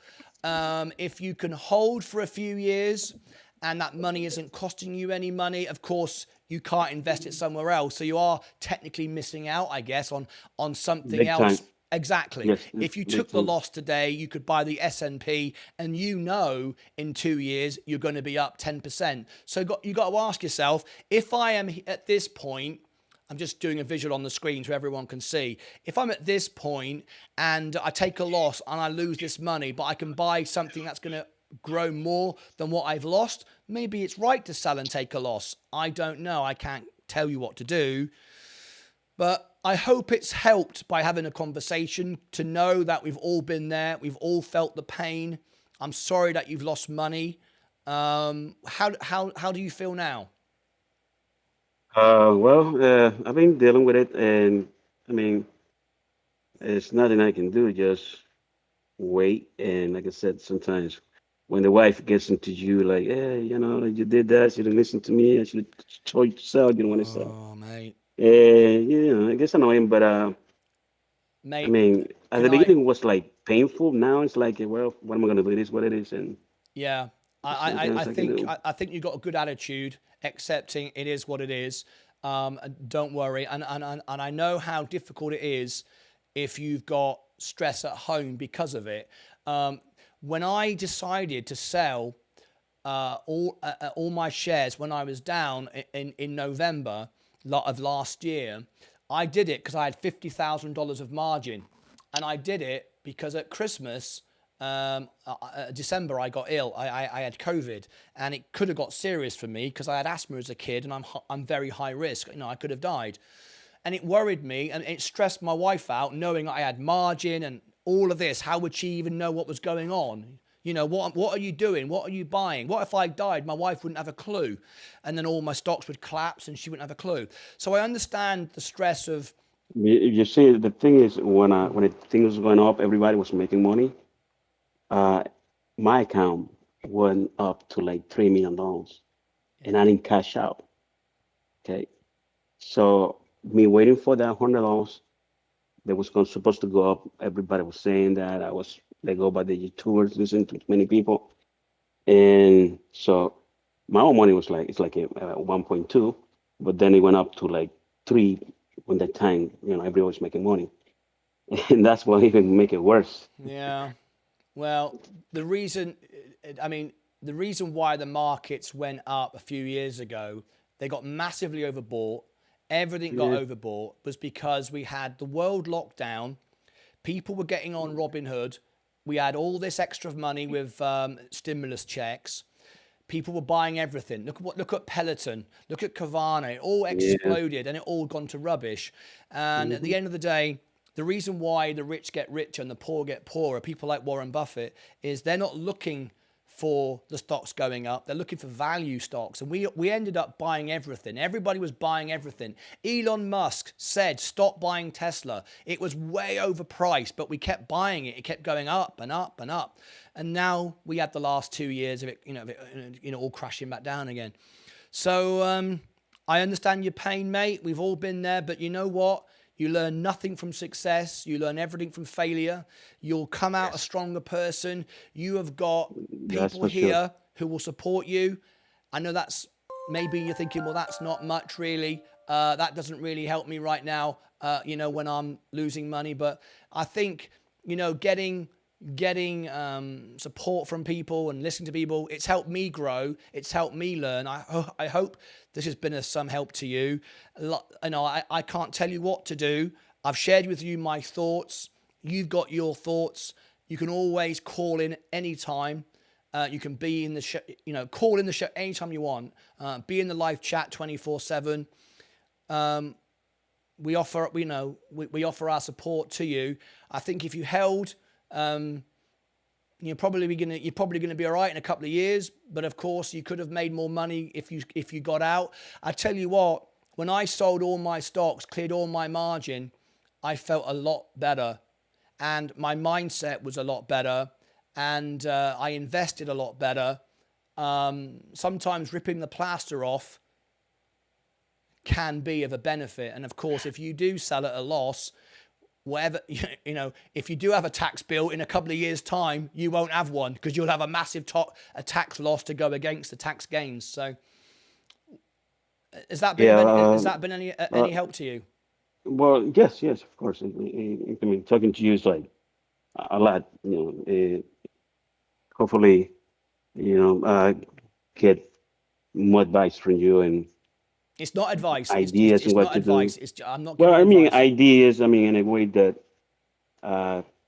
If you can hold for a few years and that money isn't costing you any money, of course, you can't invest it somewhere else. So you are technically missing out, I guess, on something Big time. else. Exactly. Yes, If you big took the time. loss today, you could buy the S&P and in 2 years, you're going to be up 10%. So you got to ask yourself, if I am at this point, I'm just doing a visual on the screen so everyone can see. If I'm at this point and I take a loss and I lose this money, but I can buy something that's going to grow more than what I've lost, maybe it's right to sell and take a loss. I don't know. I can't tell you what to do. But I hope it's helped by having a conversation to know that we've all been there. We've all felt the pain. I'm sorry that you've lost money. How do you feel now? I've been dealing with it, and I mean, it's nothing I can do. Just wait. And like I said, sometimes when the wife gets into you, like, hey, you did that. You didn't listen to me. I should have told you to sell. You don't want to sell. Oh, mate. It gets annoying, but I Mate, mean, at can the I? beginning it was like painful. Now it's like, well, what am I gonna do? It is what it is, and Yeah, there's nothing else I can do. I think you've got a good attitude, accepting it is what it is. And don't worry, and I know how difficult it is if you've got stress at home because of it. When I decided to sell all my shares when I was down in November of last year, I did it because I had $50,000 of margin, and I did it because at Christmas, December, I got ill. I had COVID, and it could have got serious for me because I had asthma as a kid, and I'm very high risk. I could have died, and it worried me, and it stressed my wife out, knowing I had margin and all of this. How would she even know what was going on? What are you doing? What are you buying? What if I died? My wife wouldn't have a clue, and then all my stocks would collapse, and she wouldn't have a clue. So I understand the stress of. You see, the thing is, when the thing was going up, everybody was making money. Uh, my account went up to like $3 million, and I didn't cash out. Okay, so me waiting for that $100 that was supposed to go up. Everybody was saying that I was let go by the YouTubers, listening to many people, and so my own money was like it's like a 1.2, but then it went up to like 3 when that time everybody was making money, and that's what even make it worse. Yeah. Well, the reason, I mean, the reason why the markets went up a few years ago, they got massively overbought. Everything got Yeah. overbought was because we had the world lockdown. People were getting on Robinhood. We had all this extra money with stimulus checks. People were buying everything. Look at Peloton. Look at Kavana. It all Yeah. exploded and it all gone to rubbish. And at Hmm. the end of the day, the reason why the rich get richer and the poor get poorer, people like Warren Buffett, is they're not looking for the stocks going up. They're looking for value stocks. And we ended up buying everything. Everybody was buying everything. Elon Musk said, stop buying Tesla. It was way overpriced, but we kept buying it. It kept going up and up and up. And now we had the last 2 years of it, all crashing back down again. So I understand your pain, mate. We've all been there. But you know what? You learn nothing from success. You learn everything from failure. You'll come out a stronger person. You have got That's people for sure. here who will support you. I know that's maybe you're thinking, well, that's not much really. That doesn't really help me right now, when I'm losing money. But I think, getting support from people and listening to people, it's helped me grow. It's helped me learn. I hope this has been of some help to you. I can't tell you what to do. I've shared with you my thoughts. You've got your thoughts. You can always call in anytime. You can be in the show, call in the show anytime you want. Be in the live chat 24/7. We offer, we offer our support to you. I think if you held You're probably gonna be all right in a couple of years, but of course you could have made more money if you got out. I tell you what, when I sold all my stocks, cleared all my margin, I felt a lot better, and my mindset was a lot better, and I invested a lot better. Sometimes ripping the plaster off can be of a benefit, and of course, if you do sell at a loss, whatever, if you do have a tax bill in a couple of years' time, you won't have one because you'll have a massive tax loss to go against the tax gains. So, has that been any help to you? Well, yes, of course. I mean, talking to you is like a lot. Hopefully, get more advice from you and It's not advice. ideas It's and what not to advice. do. I'm not Well, giving I mean, advice. ideas. I mean, in a way that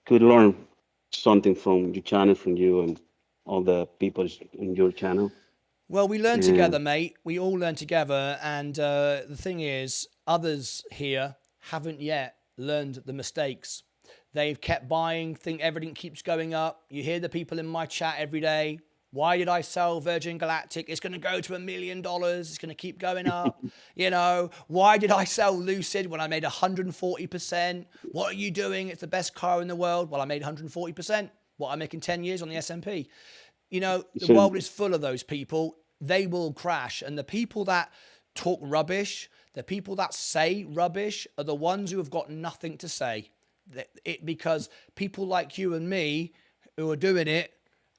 could learn something from your channel, from you and all the people in your channel. Well, we learn And together, mate. We all learn together. And the thing is, others here haven't yet learned the mistakes. They've kept buying, think everything keeps going up. You hear the people in my chat every day. Why did I sell Virgin Galactic? It's going to go to $1 million. It's going to keep going up. Why did I sell Lucid when I made 140%? What are you doing? It's the best car in the world. Well, I made 140%. What, I'm making 10 years on the S&P. The so, world is full of those people. They will crash. And the people that talk rubbish, the people that say rubbish are the ones who have got nothing to say. Because people like you and me who are doing it,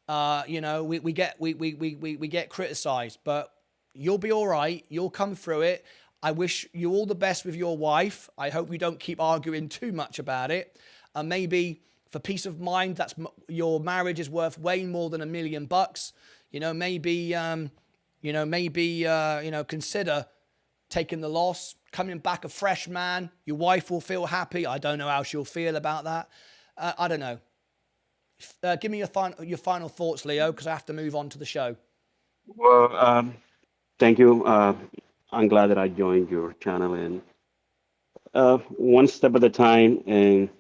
we get criticized, but you'll be all right. You'll come through it. I wish you all the best with your wife. I hope we don't keep arguing too much about it. Maybe for peace of mind, your marriage is worth way more than $1 million. Consider taking the loss, coming back a fresh man. Your wife will feel happy. I don't know how she'll feel about that. I don't know. Give me your final thoughts, Leo, because I have to move on to the show. well, thank you. I'm glad that I joined your channel, and one step at a time. And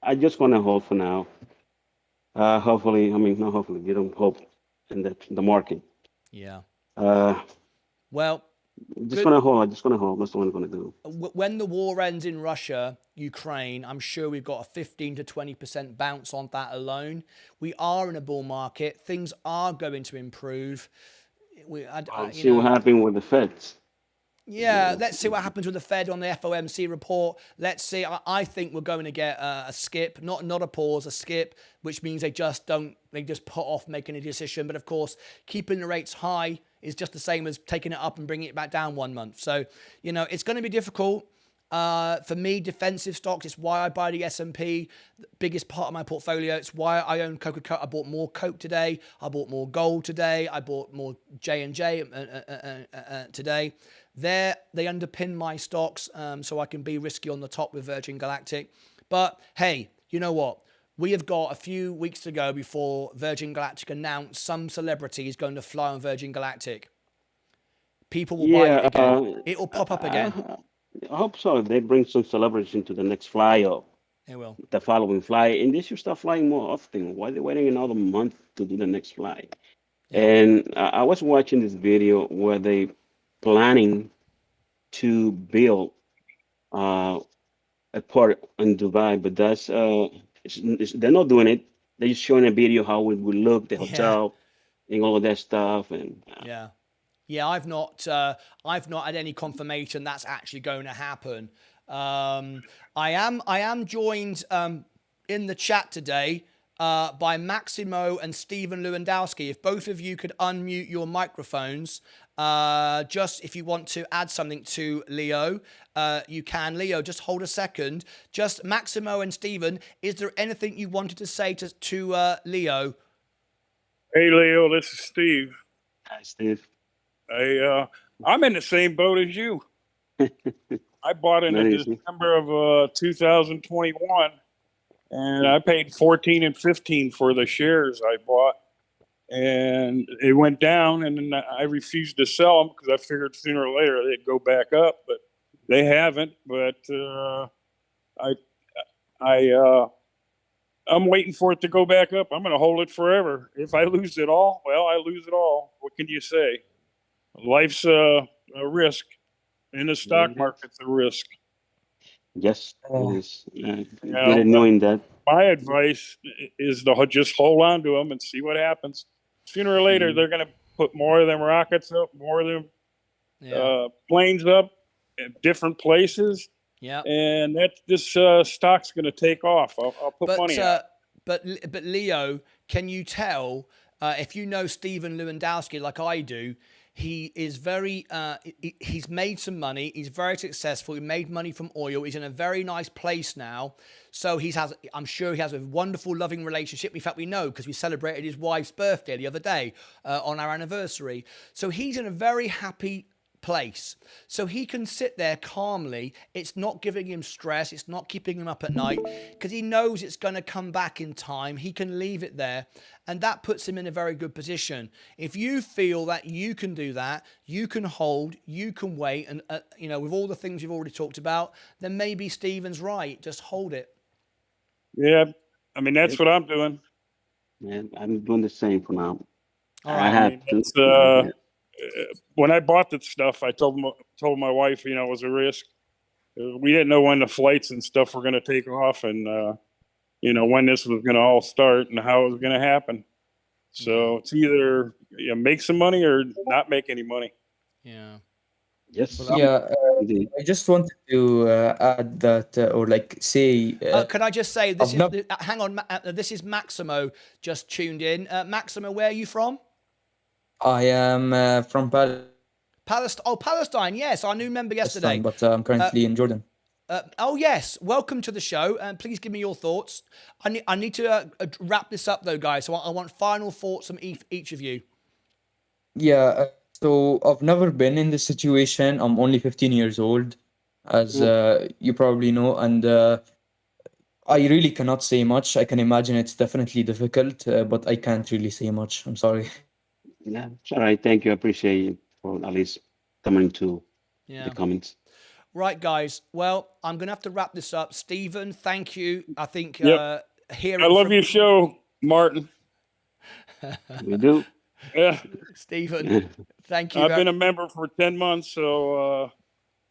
I just want to hold for now. Hopefully, I mean, not hopefully, you don't hope in the market. Yeah. Uh, Well, just want to hold. I just want to hold. That's what I'm going to do. when the war ends in Russia, Ukraine, I'm sure we've got a 15 to 20% bounce on that alone. We are in a bull market. Things are going to improve. See what happened with the Feds. Yeah, let's see what happens with the Fed on the FOMC report. Let's see. I think we're going to get a skip, not a pause, a skip, which means they just put off making a decision. But of course, keeping the rates high is just the same as taking it up and bringing it back down 1 month. So, it's going to be difficult. For me, defensive stocks, it's why I buy the S&P, the biggest part of my portfolio. It's why I own Coca-Cola. I bought more Coke today. I bought more gold today. I bought more J&J today. They underpin my stocks, so I can be risky on the top with Virgin Galactic. But hey, you know what? We have got a few weeks to go before Virgin Galactic announced some celebrity is going to fly on Virgin Galactic. People will buy it again. It will pop up again. I hope so. They bring some celebration to the next fly or They will. the following fly, and they should start flying more often. Why are they waiting another month to do the next fly? Yeah. And I was watching this video where they planning to build a port in Dubai, but they're not doing it. They're just showing a video how it would look, the hotel, and all of that stuff. And Yeah, I've not had any confirmation that's actually going to happen. I am joined in the chat today by Maximo and Stephen Lewandowski. If both of you could unmute your microphones, just if you want to add something to Leo, you can. Leo, just hold a second. Just Maximo and Stephen, is there anything you wanted to say to Leo? Hey, Leo, this is Steve. Hi, Steve. I'm in the same boat as you. I bought in December of 2021, and I paid 14 and 15 for the shares I bought, and it went down, and then I refused to sell them because I figured sooner or later they'd go back up, but they haven't. But I'm waiting for it to go back up. I'm going to hold it forever. If I lose it all, well, I lose it all. What can you say? Life's a risk. In the stock market's a risk. Yes, it is. You Good know, at knowing that. my advice is to just hold on to them and see what happens. Sooner or later, they're going to put more of them rockets up, more of them planes up at different places. Yeah. And this stock's going to take off. I'll put money on. But Leo, can you tell if you know Stephen Lewandowski like I do? He is very. He's made some money. He's very successful. He made money from oil. He's in a very nice place now. So I'm sure he has a wonderful, loving relationship. In fact, we know because we celebrated his wife's birthday the other day on our anniversary. So he's in a very happy place. So he can sit there calmly. It's not giving him stress. It's not keeping him up at night because he knows it's going to come back in time. He can leave it there. And that puts him in a very good position. If you feel that you can do that, you can hold, you can wait, and with all the things you've already talked about, then maybe Stephen's right. Just hold it. Yeah, I mean that's what I'm doing. Man, I'm doing the same for now. All right. I have when I bought that stuff, I told my wife, it was a risk. We didn't know when the flights and stuff were going to take off, and when this was going to all start and how it was going to happen. So it's either make some money or not make any money. Yeah. Yes. Yeah, I just wanted to add that, or like say. Can I just say this is? Hang on, this is Maximo just tuned in. Maximo, where are you from? I am from Palestine. Oh, Palestine. Yes, our new member yesterday. but I'm currently in Jordan. Oh yes, welcome to the show, and please give me your thoughts. I need to wrap this up though, guys. So I want final thoughts from each of you. Yeah. So I've never been in this situation. I'm only 15 years old, as you probably know, and I really cannot say much. I can imagine it's definitely difficult, but I can't really say much. I'm sorry. Yeah, it's all right. Thank you. I appreciate you for at least coming to the comments. Right, guys. Well, I'm going to have to wrap this up. Stephen, thank you. I think I love your show, Martyn. We do. Yeah. Stephen, thank you. I've been a member for 10 months, so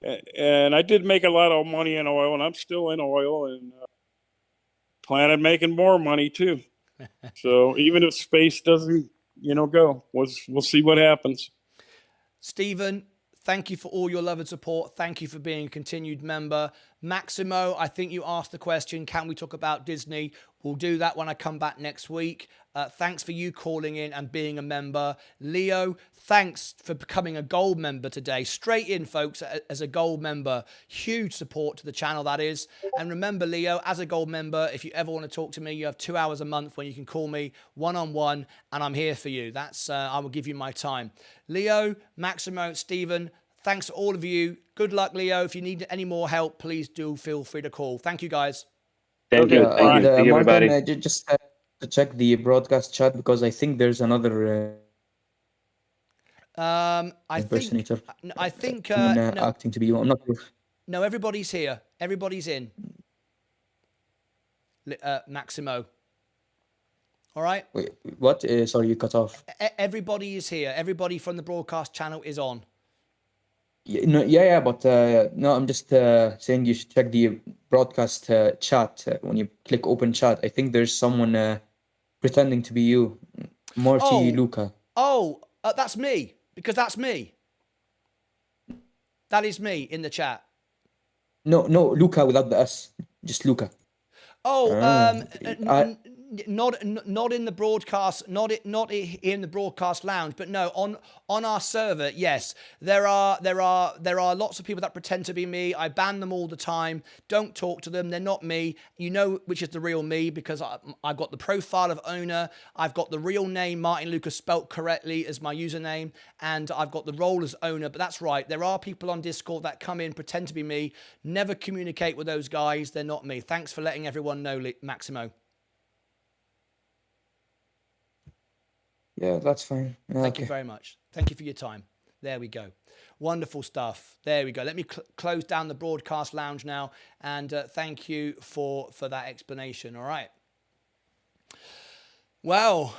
and I did make a lot of money in oil, and I'm still in oil, and plan on making more money too. So even if space doesn't, go, we'll see what happens. Stephen, thank you for all your love and support. Thank you for being a continued member. Maximo, I think you asked the question, can we talk about Disney? We'll do that when I come back next week. Thanks for you calling in and being a member. Leo, thanks for becoming a gold member today. Straight in, folks, as a gold member. Huge support to the channel, that is. And remember, Leo, as a gold member, if you ever want to talk to me, you have 2 hours a month when you can call me one-on-one, and I'm here for you. I will give you my time. Leo, Maximo, Stephen, thanks to all of you. Good luck, Leo. If you need any more help, please do feel free to call. Thank you, guys. Thank you. Thank you. Thank you, everybody. Martyn, just to check the broadcast chat because I think there's another impersonator. I think no, acting to be you. I'm not sure. No, everybody's here. Everybody's in. Maximo. All right. Wait, what? Sorry, you cut off. Everybody is here. Everybody from the broadcast channel is on. Yeah, but no, I'm just saying you should check the broadcast chat when you click open chat. I think there's someone pretending to be you, Martyn Lucas. Oh, that's me, because that's me. That is me in the chat. No, Luca without the S, just Luca. Not in the broadcast, not in the broadcast lounge, but no, on our server. Yes, there are lots of people that pretend to be me. I ban them all the time. Don't talk to them. They're not me. You know which is the real me because I've got the profile of owner. I've got the real name Martyn Lucas spelt correctly as my username, and I've got the role as owner. But that's right. There are people on Discord that come in, pretend to be me. Never communicate with those guys. They're not me. Thanks for letting everyone know, Maximo. Yeah, that's fine. Thank you very much. Thank you for your time. There we go. Wonderful stuff. There we go. Let me close down the broadcast lounge now, and thank you for that explanation. All right. Well,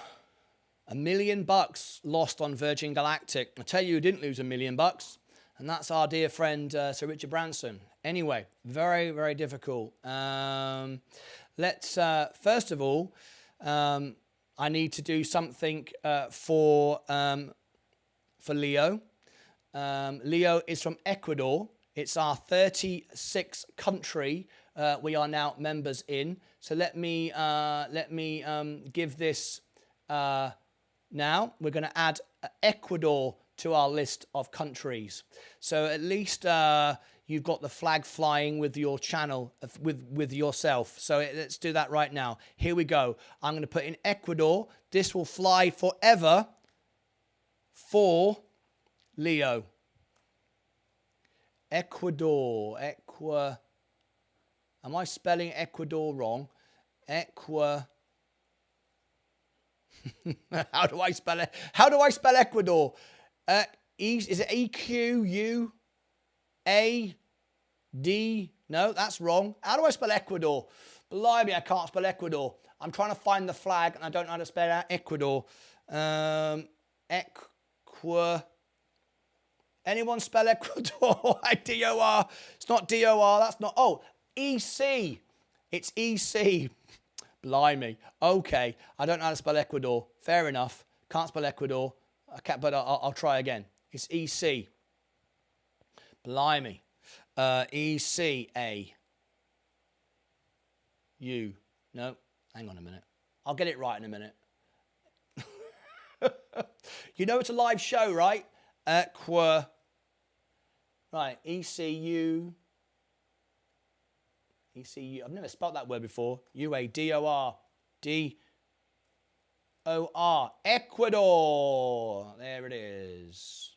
$1 million lost on Virgin Galactic. I tell you who didn't lose $1 million, and that's our dear friend Sir Richard Branson. Anyway, very, very difficult. Let's first of all, I need to do something for Leo. Leo is from Ecuador. It's our 36th country we are now members in. So let me give this now. We're going to add Ecuador to our list of countries. So at least you've got the flag flying with your channel, with yourself. So let's do that right now. Here we go. I'm going to put in Ecuador. This will fly forever for Leo. Ecuador. Am I spelling Ecuador wrong? How do I spell it? How do I spell Ecuador? Is it EQUAD? No, that's wrong. How do I spell Ecuador? Blimey, I can't spell Ecuador. I'm trying to find the flag and I don't know how to spell out Ecuador. Anyone spell Ecuador? D-O-R. It's not D-O-R. That's not. Oh, E-C. It's E-C. Blimey. Okay. I don't know how to spell Ecuador. Fair enough. Can't spell Ecuador. I can't, but I'll try again. It's E-C. Blimey. E-C-A-U. No. Hang on a minute. I'll get it right in a minute. You know it's a live show, right? Right, ECU. ECU. I've never spelled that word before. U-A-D-O-R. D-O-R. Ecuador. There it is.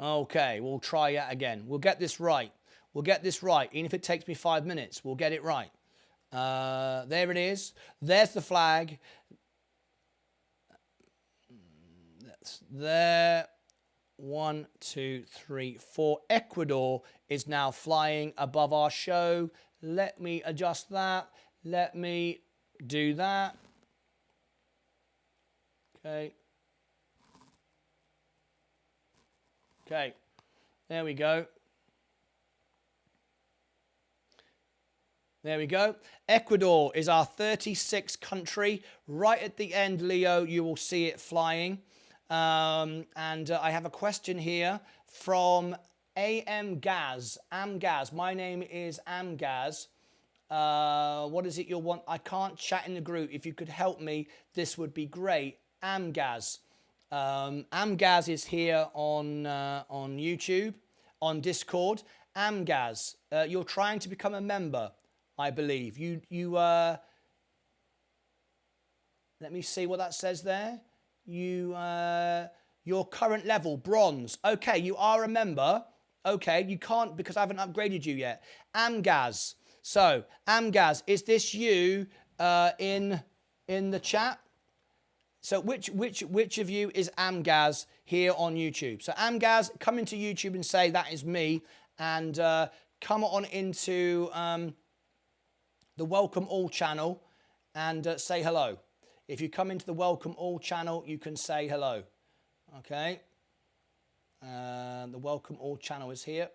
Okay, we'll try that again. We'll get this right. We'll get this right. Even if it takes me 5 minutes, we'll get it right. There it is. There's the flag. That's there. 1, 2, 3, 4. Ecuador is now flying above our show. Let me adjust that. Let me do that. Okay. Okay. There we go. There we go. Ecuador is our 36th country. Right at the end, Leo, you will see it flying. And I have a question here from Amgaz. Amgaz. My name is Amgaz. What is it you'll want? I can't chat in the group. If you could help me, this would be great. Amgaz. Amgaz is here on YouTube, on Discord. Amgaz, you're trying to become a member, I believe. Let me see what that says there. Your current level, bronze. Okay, you are a member. Okay, you can't because I haven't upgraded you yet. Amgaz. So, Amgaz, is this you in the chat? So, which of you is Amgaz here on YouTube? So, Amgaz, come into YouTube and say that is me, and come on into the Welcome All channel and say hello. If you come into the Welcome All channel, you can say hello. Okay. The Welcome All channel is here.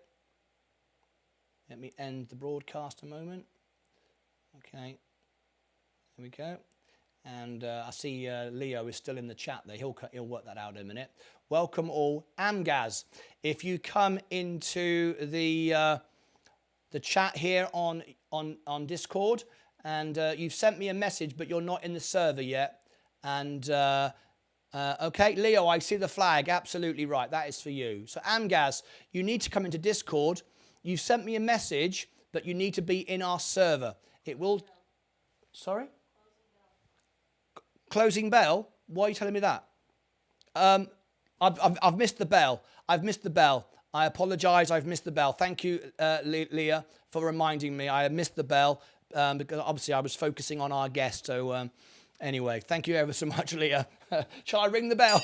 Let me end the broadcast a moment. Okay. There we go. And I see Leo is still in the chat there. He'll work that out in a minute. Welcome all. Amgaz, if you come into the chat here on Discord, and you've sent me a message, but you're not in the server yet. And, okay, Leo, I see the flag. Absolutely right. That is for you. So, Amgaz, you need to come into Discord. You've sent me a message, but you need to be in our server. It will... Sorry? Closing bell? Why are you telling me that? I've missed the bell. I've missed the bell. I apologize. I've missed the bell. Thank you, Leah, for reminding me. I missed the bell. Because obviously I was focusing on our guest. So anyway, thank you ever so much, Leah. Shall I ring the bell?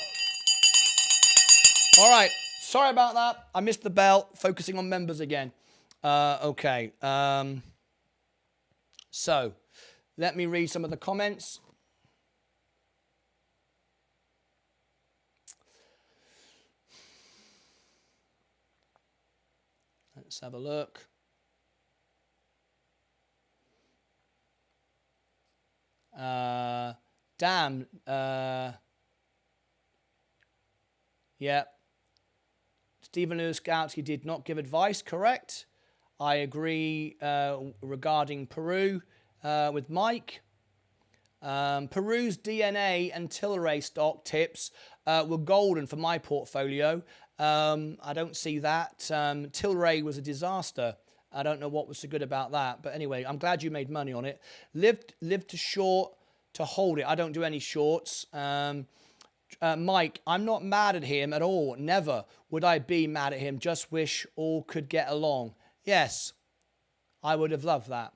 All right. Sorry about that. I missed the bell. Focusing on members again. Okay. So Let me read some of the comments. Let's have a look. Damn. Yeah. Stephen Lewis Galaxy did not give advice, correct. I agree regarding Peru with Mike. Peru's DNA and Tilray stock tips were golden for my portfolio. I don't see that. Tilray was a disaster. I don't know what was so good about that. But anyway, I'm glad you made money on it. Lived to short to hold it. I don't do any shorts. Mike, I'm not mad at him at all. Never would I be mad at him. Just wish all could get along. Yes, I would have loved that.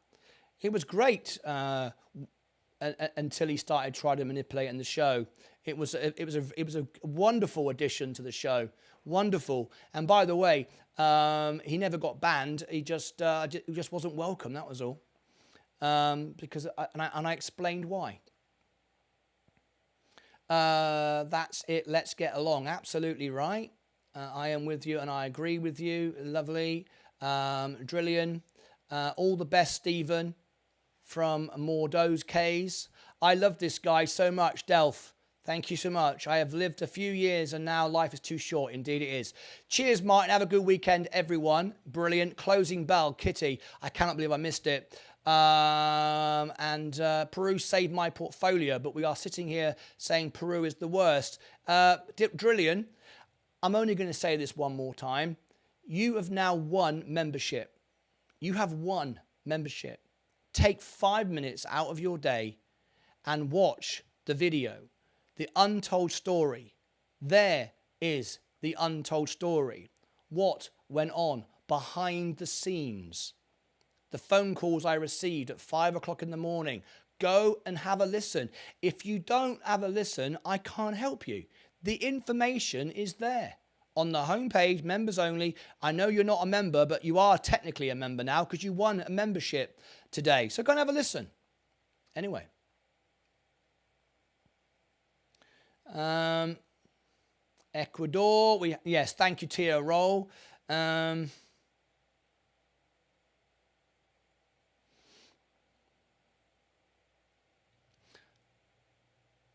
It was great until he started trying to manipulate in the show. It was a wonderful addition to the show. Wonderful. And by the way, he never got banned. He just wasn't welcome. That was all. Because I explained why. That's it. Let's get along. Absolutely right. I am with you and I agree with you. Lovely. Drillion. All the best, Stephen, from Mordo's K's. I love this guy so much, Delph. Thank you so much. I have lived a few years and now life is too short. Indeed it is. Cheers, Martin. Have a good weekend, everyone. Brilliant. Closing bell, Kitty. I cannot believe I missed it. Peru saved my portfolio, but we are sitting here saying Peru is the worst. Drillion, I'm only going to say this one more time. You have now won membership. You have won membership. Take 5 minutes out of your day and watch the video. The untold story. There is the untold story. What went on behind the scenes. The phone calls I received at 5 o'clock in the morning. Go and have a listen. If you don't have a listen, I can't help you. The information is there. On the homepage, members only. I know you're not a member, but you are technically a member now because you won a membership today. So go and have a listen. Anyway. Ecuador. Yes, thank you, Tia Roll.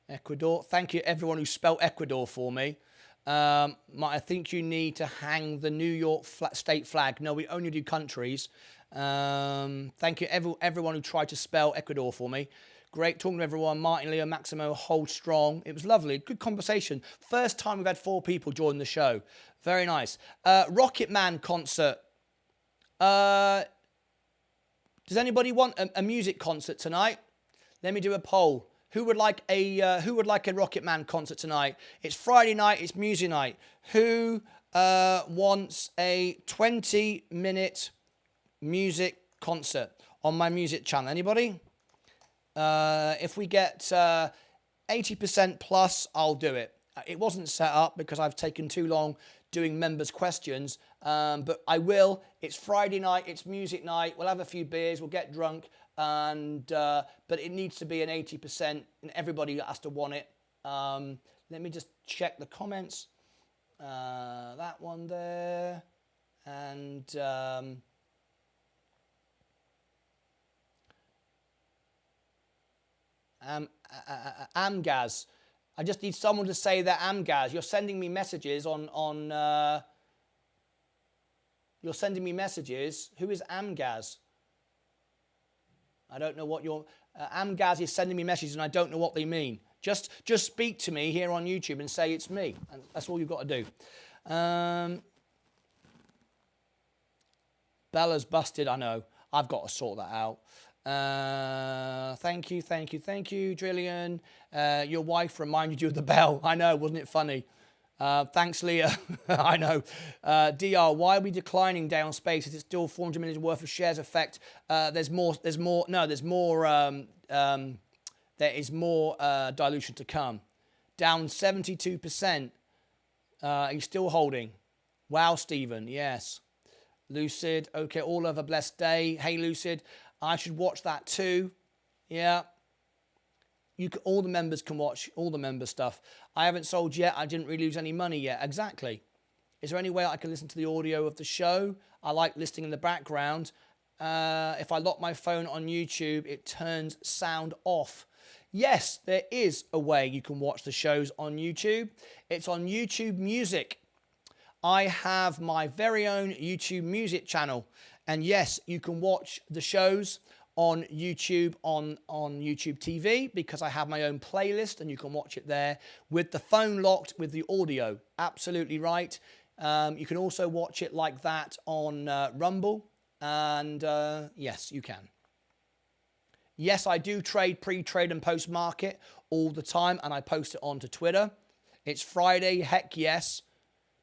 Ecuador. Thank you, everyone who spelled Ecuador for me. I think you need to hang the New York state flag. No, we only do countries. Thank you, everyone who tried to spell Ecuador for me. Great talking to everyone. Martin, Leo, Maximo, hold strong. It was lovely. Good conversation. First time we've had 4 people join the show. Very nice. Rocket Man concert. Does anybody want a music concert tonight? Let me do a poll. Who would like a Rocket Man concert tonight? It's Friday night. It's music night. Who wants a 20-minute music concert on my music channel? Anybody? If we get 80% plus, I'll do it. It wasn't set up because I've taken too long doing members' questions, but I will. It's Friday night. It's music night. We'll have a few beers. We'll get drunk. But it needs to be an 80%, and everybody has to want it. Let me just check the comments. That one there, and Amgaz. I just need someone to say that Amgaz. You're sending me messages on. You're sending me messages. Who is Amgaz? I don't know what your Amgaz is sending me messages, and I don't know what they mean. Just speak to me here on YouTube and say it's me, and that's all you've got to do. Bella's busted. I know. I've got to sort that out. Thank you, Drillion. Your wife reminded you of the bell. I know, wasn't it funny? Thanks, Leah. I know. DR, why are we declining down space? Is it still 400 million worth of shares effect? There is more dilution to come. Down 72%. Are you still holding? Wow, Stephen. Yes. Lucid. Okay, all have a blessed day. Hey, Lucid. I should watch that too. Yeah. All the members can watch all the member stuff. I haven't sold yet. I didn't really lose any money yet. Exactly. Is there any way I can listen to the audio of the show? I like listening in the background. If I lock my phone on YouTube, it turns sound off. Yes, there is a way you can watch the shows on YouTube. It's on YouTube Music. I have my very own YouTube Music channel. And yes, you can watch the shows on YouTube, on YouTube TV, because I have my own playlist and you can watch it there with the phone locked with the audio. Absolutely right. You can also watch it like that on Rumble. And yes, you can. Yes, I do trade pre-trade and post-market all the time, and I post it onto Twitter. It's Friday, heck yes.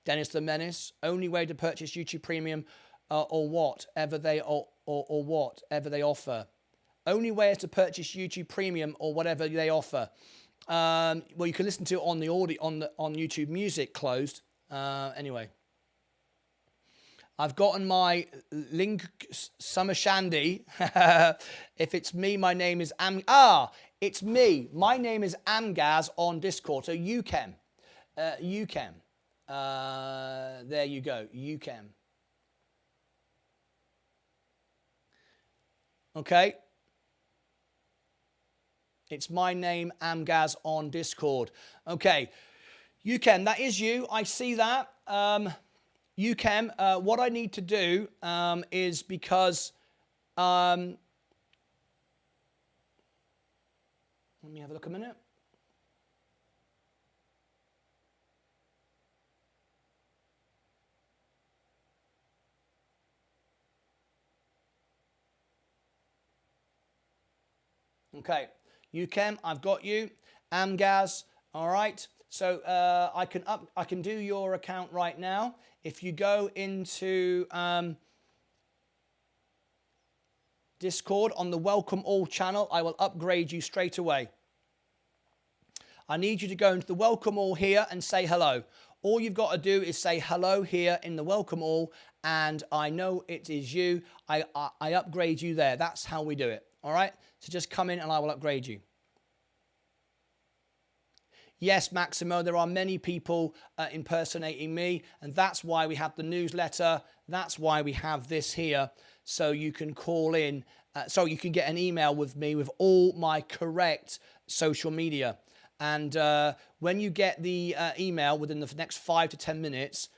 Dennis the Menace. Only way to purchase YouTube Premium or whatever they offer. Only way is to purchase YouTube Premium or whatever they offer. Well, you can listen to it on the audio on YouTube Music closed. Anyway. I've gotten my link, Summer Shandy. If it's me, my name is it's me. My name is Amgaz on Discord. So you can. There you go. You can. Okay. It's my name, Amgaz on Discord. Okay. You can. That is you. I see that. You can. What I need to do is because... let me have a look a minute. Okay. You can. I've got you. Amgaz. All right. So I can do your account right now. If you go into Discord on the Welcome All channel, I will upgrade you straight away. I need you to go into the Welcome All here and say hello. All you've got to do is say hello here in the Welcome All, and I know it is you. I upgrade you there. That's how we do it. All right? So just come in and I will upgrade you. Yes, Maximo, there are many people impersonating me, and that's why we have the newsletter. That's why we have this here, so you can call in, so you can get an email with me with all my correct social media. And when you get the email within the next 5 to 10 minutes,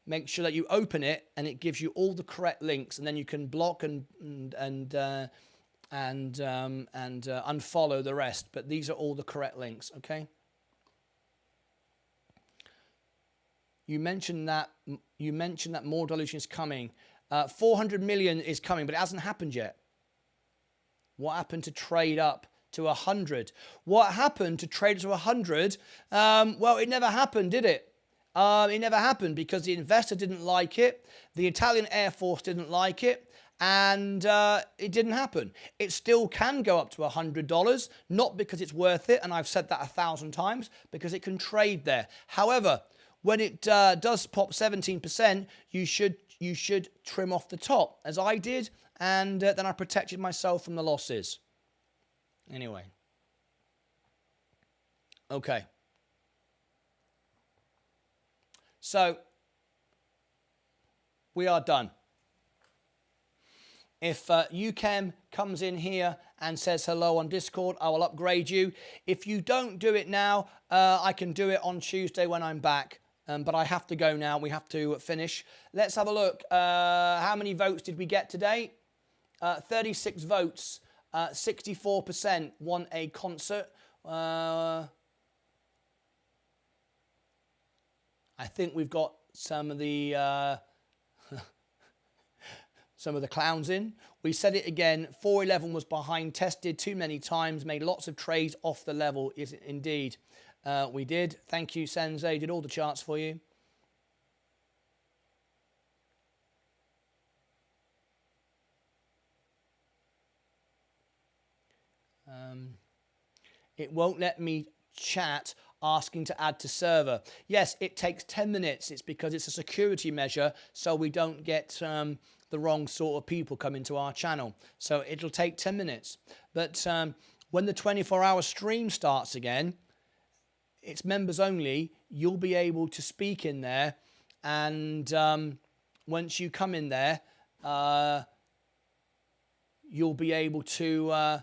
make sure that you open it and it gives you all the correct links, and then you can block and unfollow the rest. But these are all the correct links, okay? You mentioned that more dilution is coming. 400 million is coming, but it hasn't happened yet. What happened to trade up to 100? What happened to trade to 100? Well, it never happened, did it? It never happened because the investor didn't like it. The Italian Air Force didn't like it. And it didn't happen. It still can go up to $100, not because it's worth it, and I've said that 1,000 times, because it can trade there. However, when it does pop 17%, you should trim off the top, as I did, and then I protected myself from the losses. Anyway. Okay. So, we are done. If UChem comes in here and says hello on Discord, I will upgrade you. If you don't do it now, I can do it on Tuesday when I'm back. But I have to go now. We have to finish. Let's have a look. How many votes did we get today? 36 votes. 64% won a concert. I think we've got some of the clowns in. We said it again. 411 was behind, tested too many times, made lots of trades off the level. Is it indeed? We did. Thank you, Sensei. Did all the charts for you. It won't let me chat asking to add to server. Yes, it takes 10 minutes. It's because it's a security measure, so we don't get the wrong sort of people come into our channel. So it'll take 10 minutes. But when the 24-hour stream starts again, it's members only. You'll be able to speak in there, and once you come in there, you'll be able to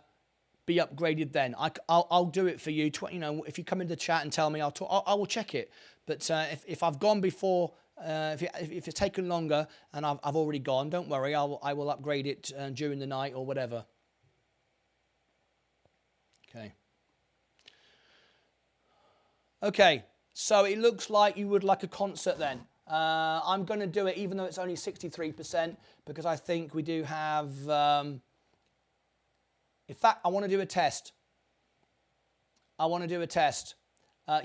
be upgraded then. I'll do it for you. You know, if you come into the chat and tell me, I will check it. But if I've gone before, if it's taken longer and I've already gone, don't worry. I will upgrade it during the night or whatever. Okay. Okay. So it looks like you would like a concert then. I'm going to do it even though it's only 63% because I think we do have... in fact, I want to do a test.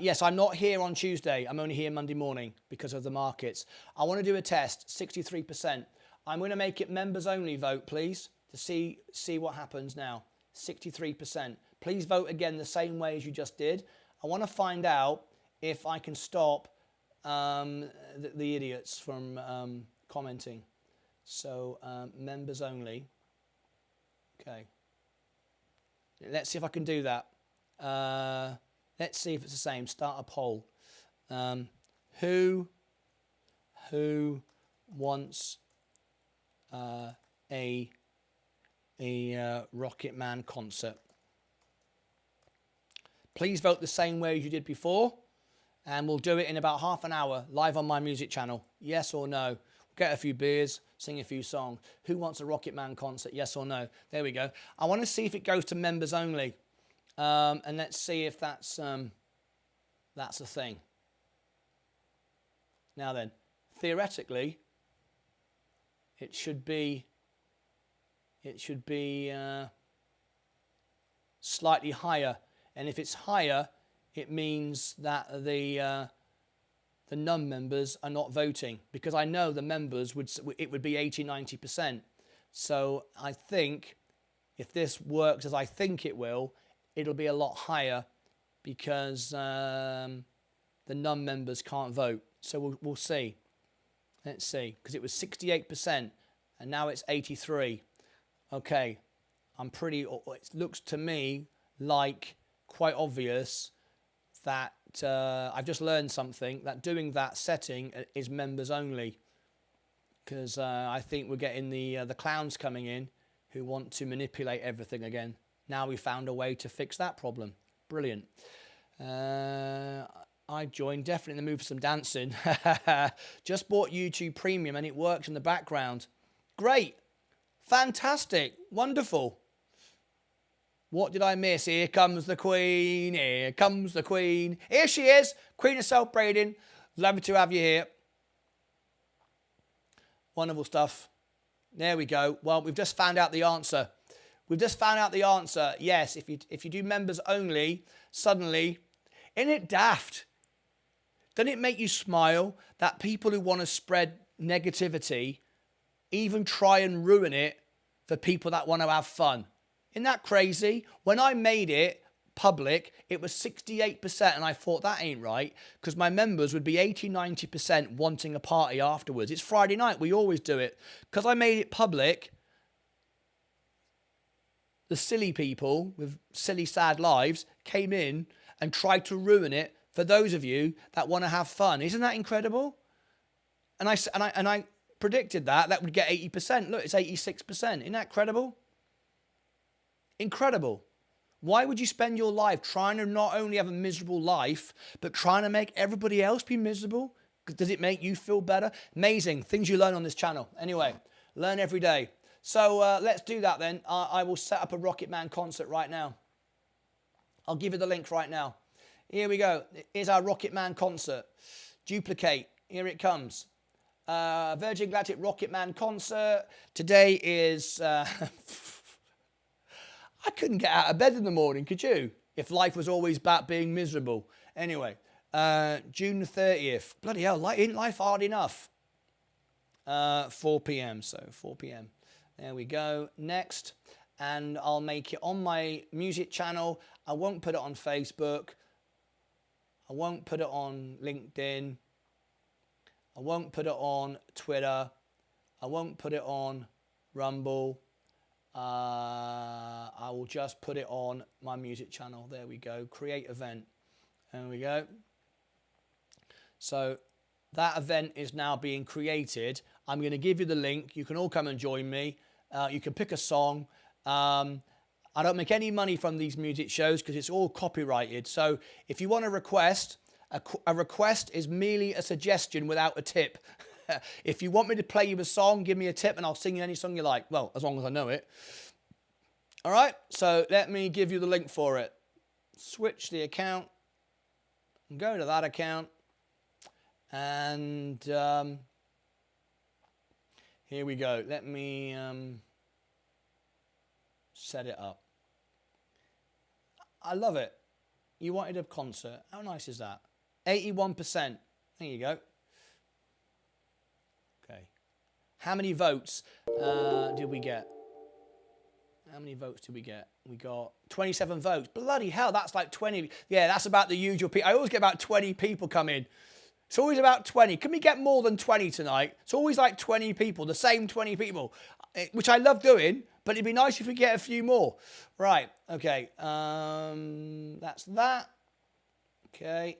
Yes, I'm not here on Tuesday. I'm only here Monday morning because of the markets. I want to do a test, 63%. I'm going to make it members only vote, please, to see what happens now. 63%. Please vote again the same way as you just did. I want to find out if I can stop the idiots from commenting. So, members only. Okay. Let's see if I can do that. Let's see if it's the same. Start a poll. Who wants a Rocket Man concert? Please vote the same way as you did before, and we'll do it in about half an hour live on my music channel. Yes or no? We'll get a few beers, sing a few songs. Who wants a Rocket Man concert? Yes or no? There we go. I want to see if it goes to members only, and let's see if that's a thing. Now then, theoretically, it should be slightly higher, and if it's higher, it means that the non-members are not voting, because I know the members it would be 80-90%. So I think if this works as I think it will, it'll be a lot higher because the non-members can't vote. So we'll see. Let's see, because it was 68% and now it's 83%. Okay, it looks to me like quite obvious that I've just learned something, that doing that setting is members only, because I think we're getting the clowns coming in who want to manipulate everything again. Now we found a way to fix that problem. Brilliant. I joined, definitely in the mood for some dancing. Just bought YouTube Premium and it works in the background. Great. Fantastic. Wonderful. What did I miss? Here comes the Queen. Here comes the Queen. Here she is. Queen of Self-Braiding. Lovely to have you here. Wonderful stuff. There we go. Well, we've just found out the answer. Yes, if you do members only, suddenly, isn't it daft? Doesn't it make you smile that people who want to spread negativity even try and ruin it for people that want to have fun? Isn't that crazy? When I made it public, it was 68%, and I thought that ain't right, because my members would be 80-90% wanting a party afterwards. It's Friday night. We always do it. Because I made it public, the silly people with silly, sad lives came in and tried to ruin it for those of you that want to have fun. Isn't that incredible? And I predicted that would get 80%. Look, it's 86%. Isn't that incredible? Incredible. Why would you spend your life trying to not only have a miserable life, but trying to make everybody else be miserable? Does it make you feel better? Amazing. Things you learn on this channel. Anyway, learn every day. So let's do that then. I will set up a Rocket Man concert right now. I'll give you the link right now. Here we go. Here's our Rocket Man concert. Duplicate. Here it comes. Virgin Galactic Rocket Man concert. Today is... I couldn't get out of bed in the morning, could you? If life was always about being miserable. Anyway, June the 30th. Bloody hell, isn't life hard enough? 4 p.m, so 4 p.m. There we go. Next. And I'll make it on my music channel. I won't put it on Facebook. I won't put it on LinkedIn. I won't put it on Twitter. I won't put it on Rumble. I will just put it on my music channel. There we go. Create event. There we go. So that event is now being created. I'm going to give you the link. You can all come and join me. You can pick a song. I don't make any money from these music shows because it's all copyrighted. So if you want a request is merely a suggestion without a tip. If you want me to play you a song, give me a tip and I'll sing you any song you like. Well, as long as I know it. All right, so let me give you the link for it. Switch the account. Go to that account. And here we go. Let me set it up. I love it. You wanted a concert. How nice is that? 81%. There you go. Okay. How many votes did we get? How many votes did we get? We got 27 votes. Bloody hell, that's like 20. Yeah, that's about the usual people. I always get about 20 people come in. It's always about 20. Can we get more than 20 tonight? It's always like 20 people, the same 20 people, which I love doing, but it'd be nice if we get a few more. Right, okay. That's that. Okay.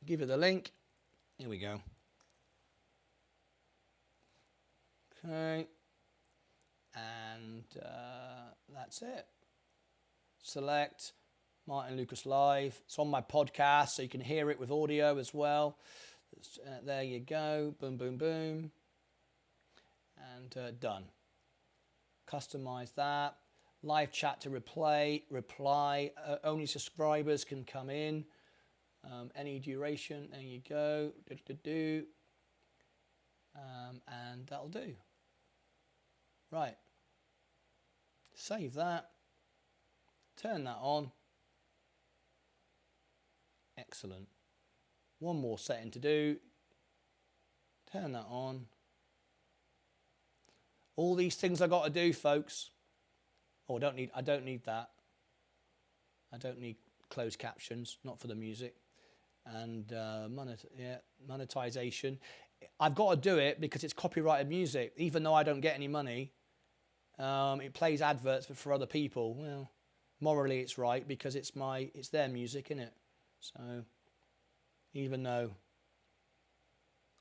Give it the link. Here we go. Okay. And that's it. Select Martyn Lucas Live. It's on my podcast, so you can hear it with audio as well. There you go. Boom, boom, boom. And done. Customize that. Live chat to reply. Only subscribers can come in. Any duration. There you go. And that'll do. Right. Save that. Turn that on. Excellent. One more setting to do. Turn that on. All these things I got to do, folks. Oh, I don't need that. I don't need closed captions, not for the music. And monetization. I've got to do it because it's copyrighted music, even though I don't get any money. It plays adverts for other people. Well, morally it's right because it's their music, isn't it? So even though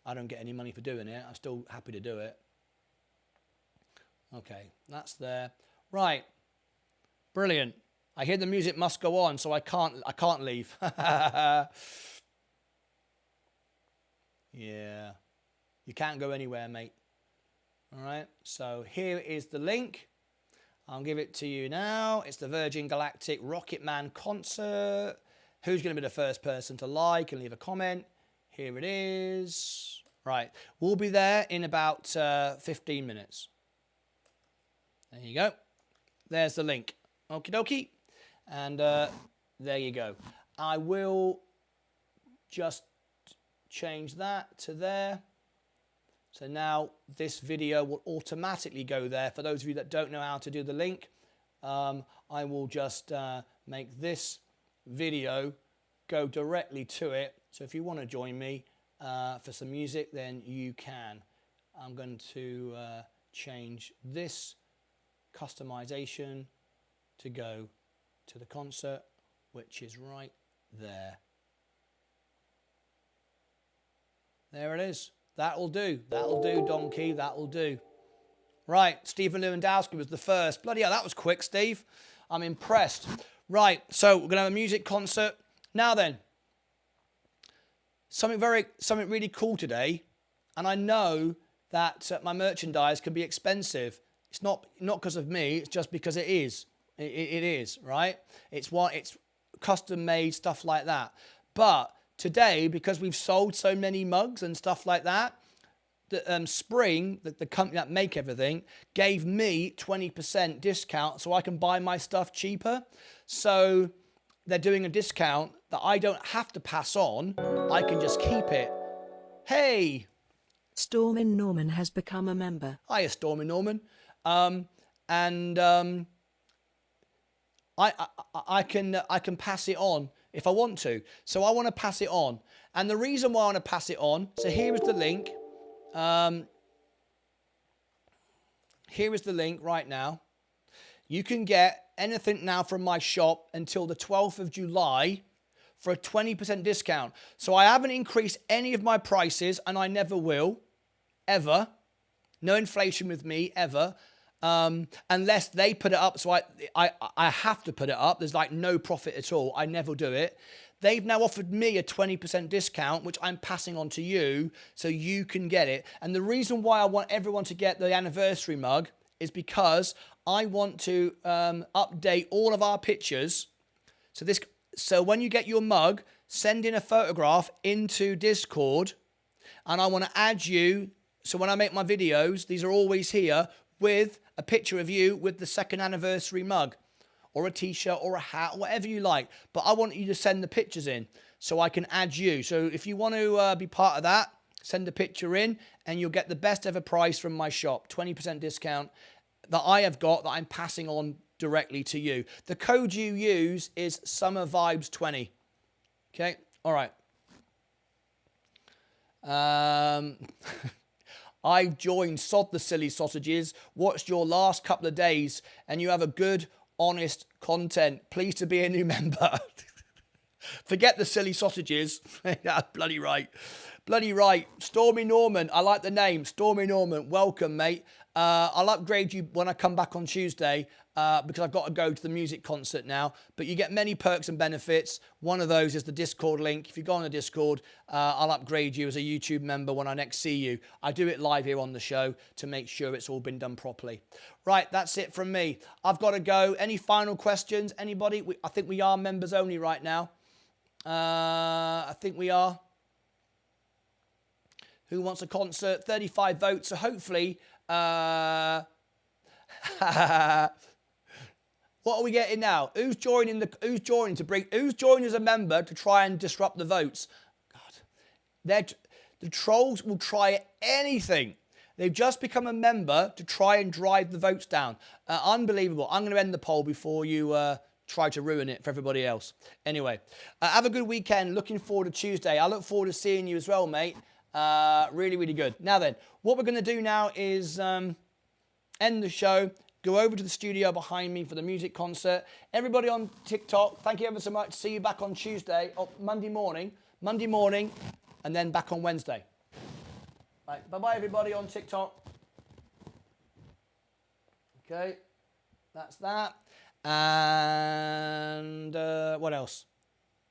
I don't get any money for doing it, I'm still happy to do it. Okay, that's there. Right. Brilliant. I hear the music must go on, so I can't leave. Yeah. You can't go anywhere, mate. All right. So here is the link. I'll give it to you now. It's the Virgin Galactic Rocket Man concert. Who's going to be the first person to like and leave a comment? Here it is. Right. We'll be there in about 15 minutes. There you go. There's the link. Okie dokie. And there you go. I will just change that to there. So now this video will automatically go there. For those of you that don't know how to do the link, I will just make this video go directly to it. So if you want to join me for some music, then you can. I'm going to change this customization to go to the concert, which is right there. There it is. That'll do. That'll do, donkey. That'll do. Right. Stephen Lewandowski was the first. Bloody hell, that was quick, Steve. I'm impressed. Right. So we're going to have a music concert. Now then, something really cool today. And I know that my merchandise can be expensive. It's not because of me. It's just because it is. It is, right? It's custom made, stuff like that. But today, because we've sold so many mugs and stuff like that, the Spring, the company that make everything, gave me 20% discount so I can buy my stuff cheaper. So they're doing a discount that I don't have to pass on. I can just keep it. Hey! Stormin Norman has become a member. Hiya, Stormin Norman. I can pass it on if I want to. So I want to pass it on. And the reason why I want to pass it on, so here is the link. here is the link right now. You can get anything now from my shop until the 12th of July for a 20% discount. So I haven't increased any of my prices, and I never will, ever. No inflation with me, ever. Unless they put it up, so I have to put it up. There's like no profit at all. I never do it. They've now offered me a 20% discount, which I'm passing on to you so you can get it. And the reason why I want everyone to get the anniversary mug is because I want to update all of our pictures. So when you get your mug, send in a photograph into Discord, and I want to add you. So when I make my videos, these are always here with a picture of you with the second anniversary mug or a t-shirt or a hat, whatever you like. But I want you to send the pictures in so I can add you. So if you want to be part of that, send a picture in and you'll get the best ever price from my shop. 20% discount that I have got that I'm passing on directly to you. The code you use is Summer Vibes 20. Okay, all right. I've joined Sod the Silly Sausages, watched your last couple of days, and you have a good, honest content. Pleased to be a new member. Forget the silly sausages. Yeah, bloody right. Bloody right. Stormy Norman. I like the name. Stormy Norman. Welcome, mate. I'll upgrade you when I come back on Tuesday because I've got to go to the music concert now. But you get many perks and benefits. One of those is the Discord link. If you go on the Discord, I'll upgrade you as a YouTube member when I next see you. I do it live here on the show to make sure it's all been done properly. Right, that's it from me. I've got to go. Any final questions? Anybody? I think we are members only right now. I think we are. Who wants a concert? 35 votes. So hopefully... what are we getting now? Who's joining as a member to try and disrupt the votes? God, the trolls will try anything. They've just become a member to try and drive the votes down. Unbelievable. I'm going to end the poll before you try to ruin it for everybody else. Anyway, have a good weekend. Looking forward to Tuesday. I look forward to seeing you as well, mate. Really, really good. Now then, what we're going to do now is end the show, go over to the studio behind me for the music concert. Everybody on TikTok, thank you ever so much. See you back on Tuesday, or Monday morning, and then back on Wednesday. Right, bye-bye, everybody on TikTok. Okay, that's that. And what else?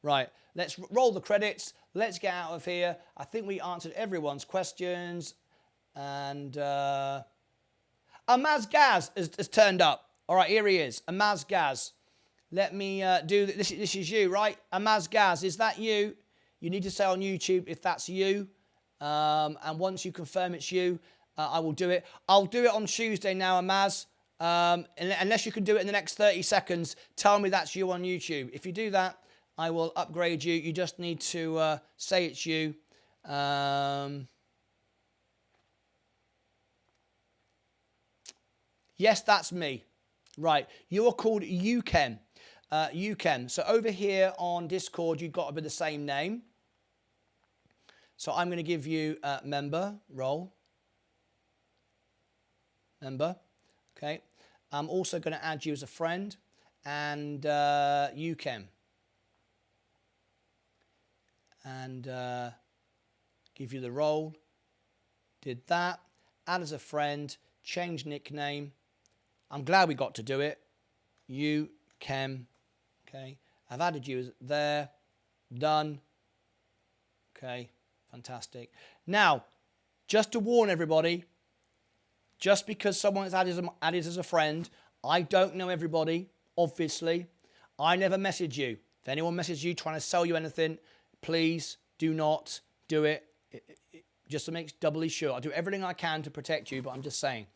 Right, let's roll the credits. Let's get out of here. I think we answered everyone's questions. And Amaz Gaz has turned up. All right, here he is. Amaz Gaz. Let me do this. This is you, right? Amaz Gaz, is that you? You need to say on YouTube if that's you. And once you confirm it's you, I will do it. I'll do it on Tuesday now, Amaz. Unless you can do it in the next 30 seconds, tell me that's you on YouTube. If you do that, I will upgrade you. You just need to say it's you. Yes, that's me. Right. You are called Uken. Uken. So over here on Discord, you've got to be the same name. So I'm going to give you member role. Member. Okay. I'm also going to add you as a friend. And Uken. And give you the role. Did that. Add as a friend. Change nickname. I'm glad we got to do it. You, Kem. Okay. I've added you as there. Done. Okay. Fantastic. Now, just to warn everybody, just because someone is added as a friend, I don't know everybody, obviously. I never message you. If anyone messages you trying to sell you anything, please do not do it. Just to make doubly sure. I'll do everything I can to protect you, but I'm just saying.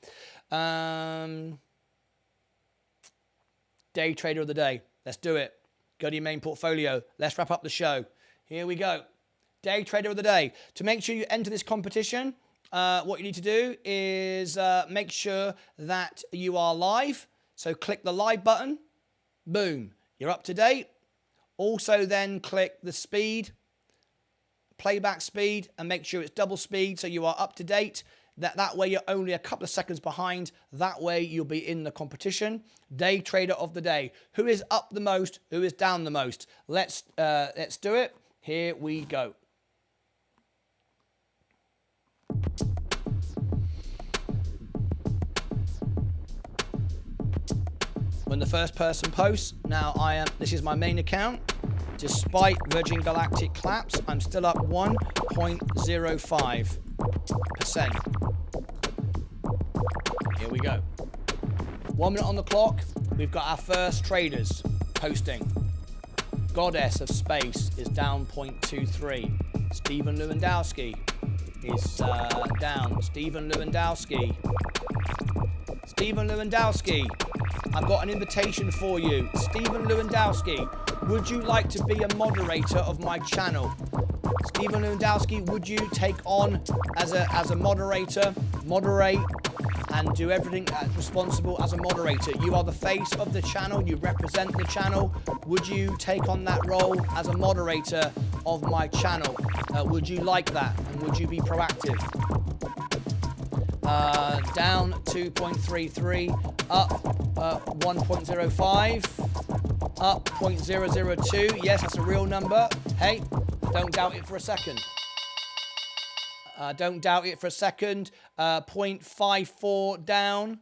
Day trader of the day. Let's do it. Go to your main portfolio. Let's wrap up the show. Here we go. Day trader of the day. To make sure you enter this competition, what you need to do is make sure that you are live. So click the live button. Boom. You're up to date. Also then click the speed, playback speed, and make sure it's double speed so you are up to date. That way you're only a couple of seconds behind. That way you'll be in the competition. Day trader of the day. Who is up the most? Who is down the most? Let's do it. Here we go. When the first person posts, now this is my main account. Despite Virgin Galactic collapse, I'm still up 1.05%. Here we go. 1 minute on the clock. We've got our first traders posting. Goddess of Space is down 0.23. Stephen Lewandowski is down. Stephen Lewandowski. Stephen Lewandowski, I've got an invitation for you. Stephen Lewandowski, would you like to be a moderator of my channel? Stephen Lewandowski, would you take on as a moderator, moderate and do everything that's responsible as a moderator? You are the face of the channel, you represent the channel. Would you take on that role as a moderator of my channel? Would you like that? And would you be proactive? Down 2.33, up 1.05, up 0.002. Yes, that's a real number. Hey, don't doubt it for a second. Don't doubt it for a second. 0.54 down.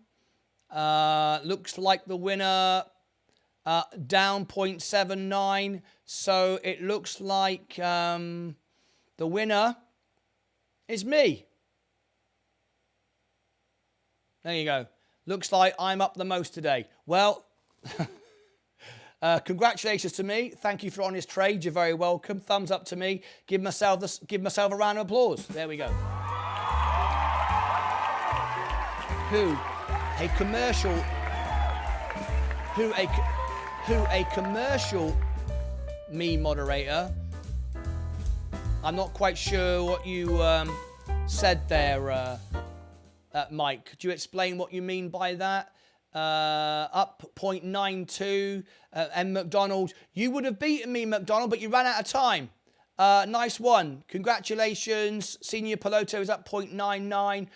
Looks like the winner down 0.79. So it looks like the winner is me. There you go. Looks like I'm up the most today. Well, congratulations to me. Thank you for honest trade. You're very welcome. Thumbs up to me. Give myself a round of applause. There we go. Who a commercial me moderator. I'm not quite sure what you said there. Mike, could you explain what you mean by that? Up 0.92. And McDonald, you would have beaten me, McDonald, but you ran out of time. Nice one. Congratulations. Senior Piloto is up 0.99.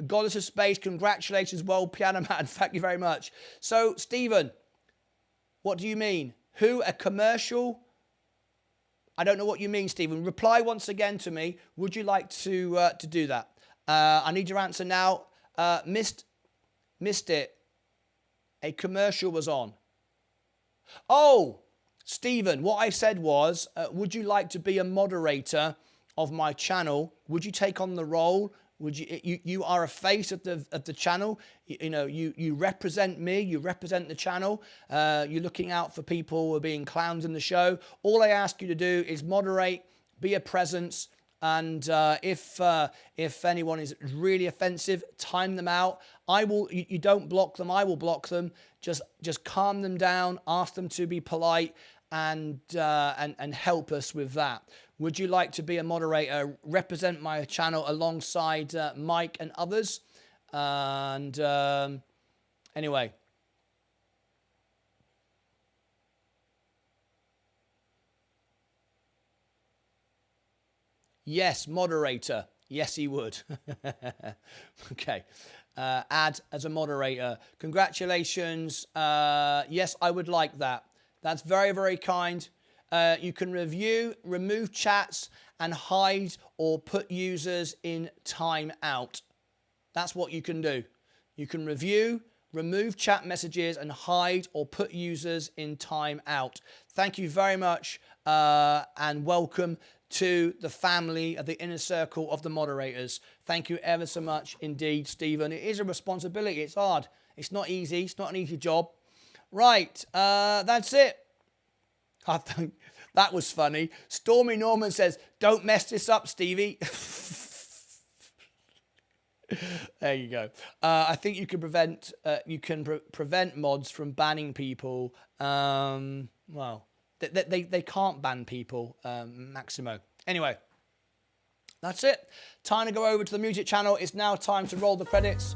Goddess of Space, congratulations. Well, Piano Man, thank you very much. So, Stephen, what do you mean? Who, a commercial? I don't know what you mean, Stephen. Reply once again to me. Would you like to do that? I need your answer now. Missed it. A commercial was on. Oh, Stephen, what I said was, would you like to be a moderator of my channel? Would you take on the role? Would you are a face of the channel. You represent me. You represent the channel. You're looking out for people who are being clowns in the show. All I ask you to do is moderate, be a presence. And if anyone is really offensive, time them out. You don't block them. I will block them. Just calm them down. Ask them to be polite and help us with that. Would you like to be a moderator? Represent my channel alongside Mike and others. And anyway. Yes, moderator. Yes, he would. Okay. Add as a moderator. Congratulations. Yes, I would like that. That's very, very kind. You can review, remove chats, and hide or put users in timeout. That's what you can do. You can review, remove chat messages, and hide or put users in timeout. Thank you very much, and welcome to the family of the inner circle of the moderators. Thank you ever so much indeed, Stephen. It is a responsibility. It's hard. It's not easy. It's not an easy job. Right. That's it. I think that was funny. Stormy Norman says, don't mess this up, Stevie. There you go. I think you can prevent mods from banning people. Well, they can't ban people, Maximo. Anyway, that's it. Time to go over to the music channel. It's now time to roll the credits.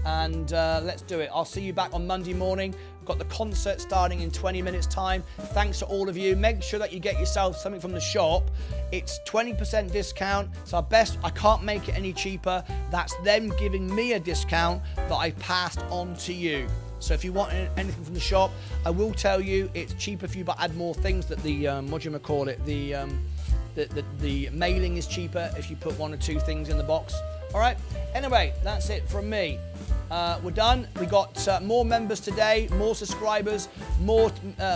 And let's do it. I'll see you back on Monday morning Got the concert starting in 20 minutes time. Thanks to all of you. Make sure that you get yourself something from the shop. It's 20% discount. It's our best. I can't make it any cheaper. That's them giving me a discount that I passed on to you. So if you want anything from the shop, I will tell you it's cheaper if you add more things. That the what do you call it? The mailing is cheaper if you put 1 or 2 things in the box. All right. Anyway, that's it from me. We're done. We got more members today, more subscribers, more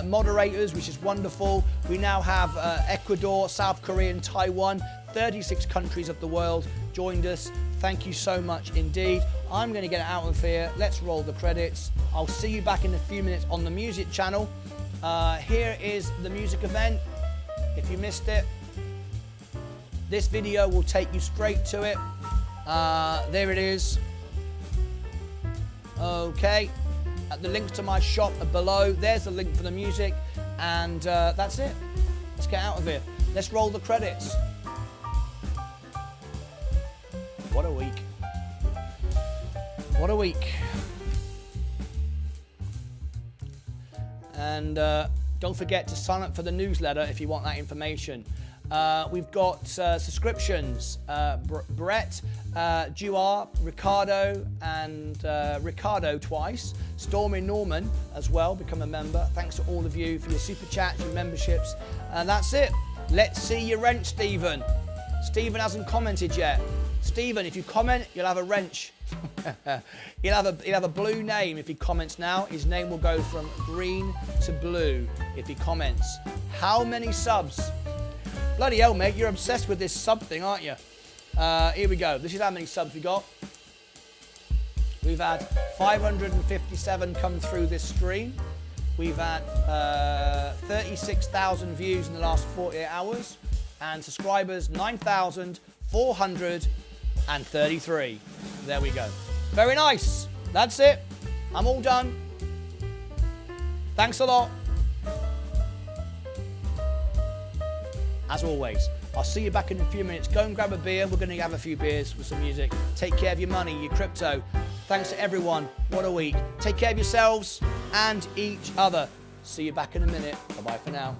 moderators, which is wonderful. We now have Ecuador, South Korea, and Taiwan. 36 countries of the world joined us. Thank you so much indeed. I'm going to get out of here. Let's roll the credits. I'll see you back in a few minutes on the music channel. Here is the music event. If you missed it, this video will take you straight to it. There it is. Okay, the links to my shop are below. There's the link for the music, and that's it. Let's get out of here. Let's roll the credits. What a week. What a week. And don't forget to sign up for the newsletter if you want that information. We've got subscriptions. Brett, Duar, Ricardo, and Ricardo twice. Stormy Norman as well, become a member. Thanks to all of you for your super chats, your memberships. And that's it. Let's see your wrench, Stephen. Stephen hasn't commented yet. Stephen, if you comment, you'll have a wrench. he'll have a blue name if he comments now. His name will go from green to blue if he comments. How many subs? Bloody hell, mate, you're obsessed with this sub thing, aren't you? Here we go. This is how many subs we got. We've had 557 come through this stream. We've had 36,000 views in the last 48 hours. And subscribers, 9,433. There we go. Very nice. That's it. I'm all done. Thanks a lot. As always, I'll see you back in a few minutes. Go and grab a beer. We're going to have a few beers with some music. Take care of your money, your crypto. Thanks to everyone. What a week. Take care of yourselves and each other. See you back in a minute. Bye-bye for now.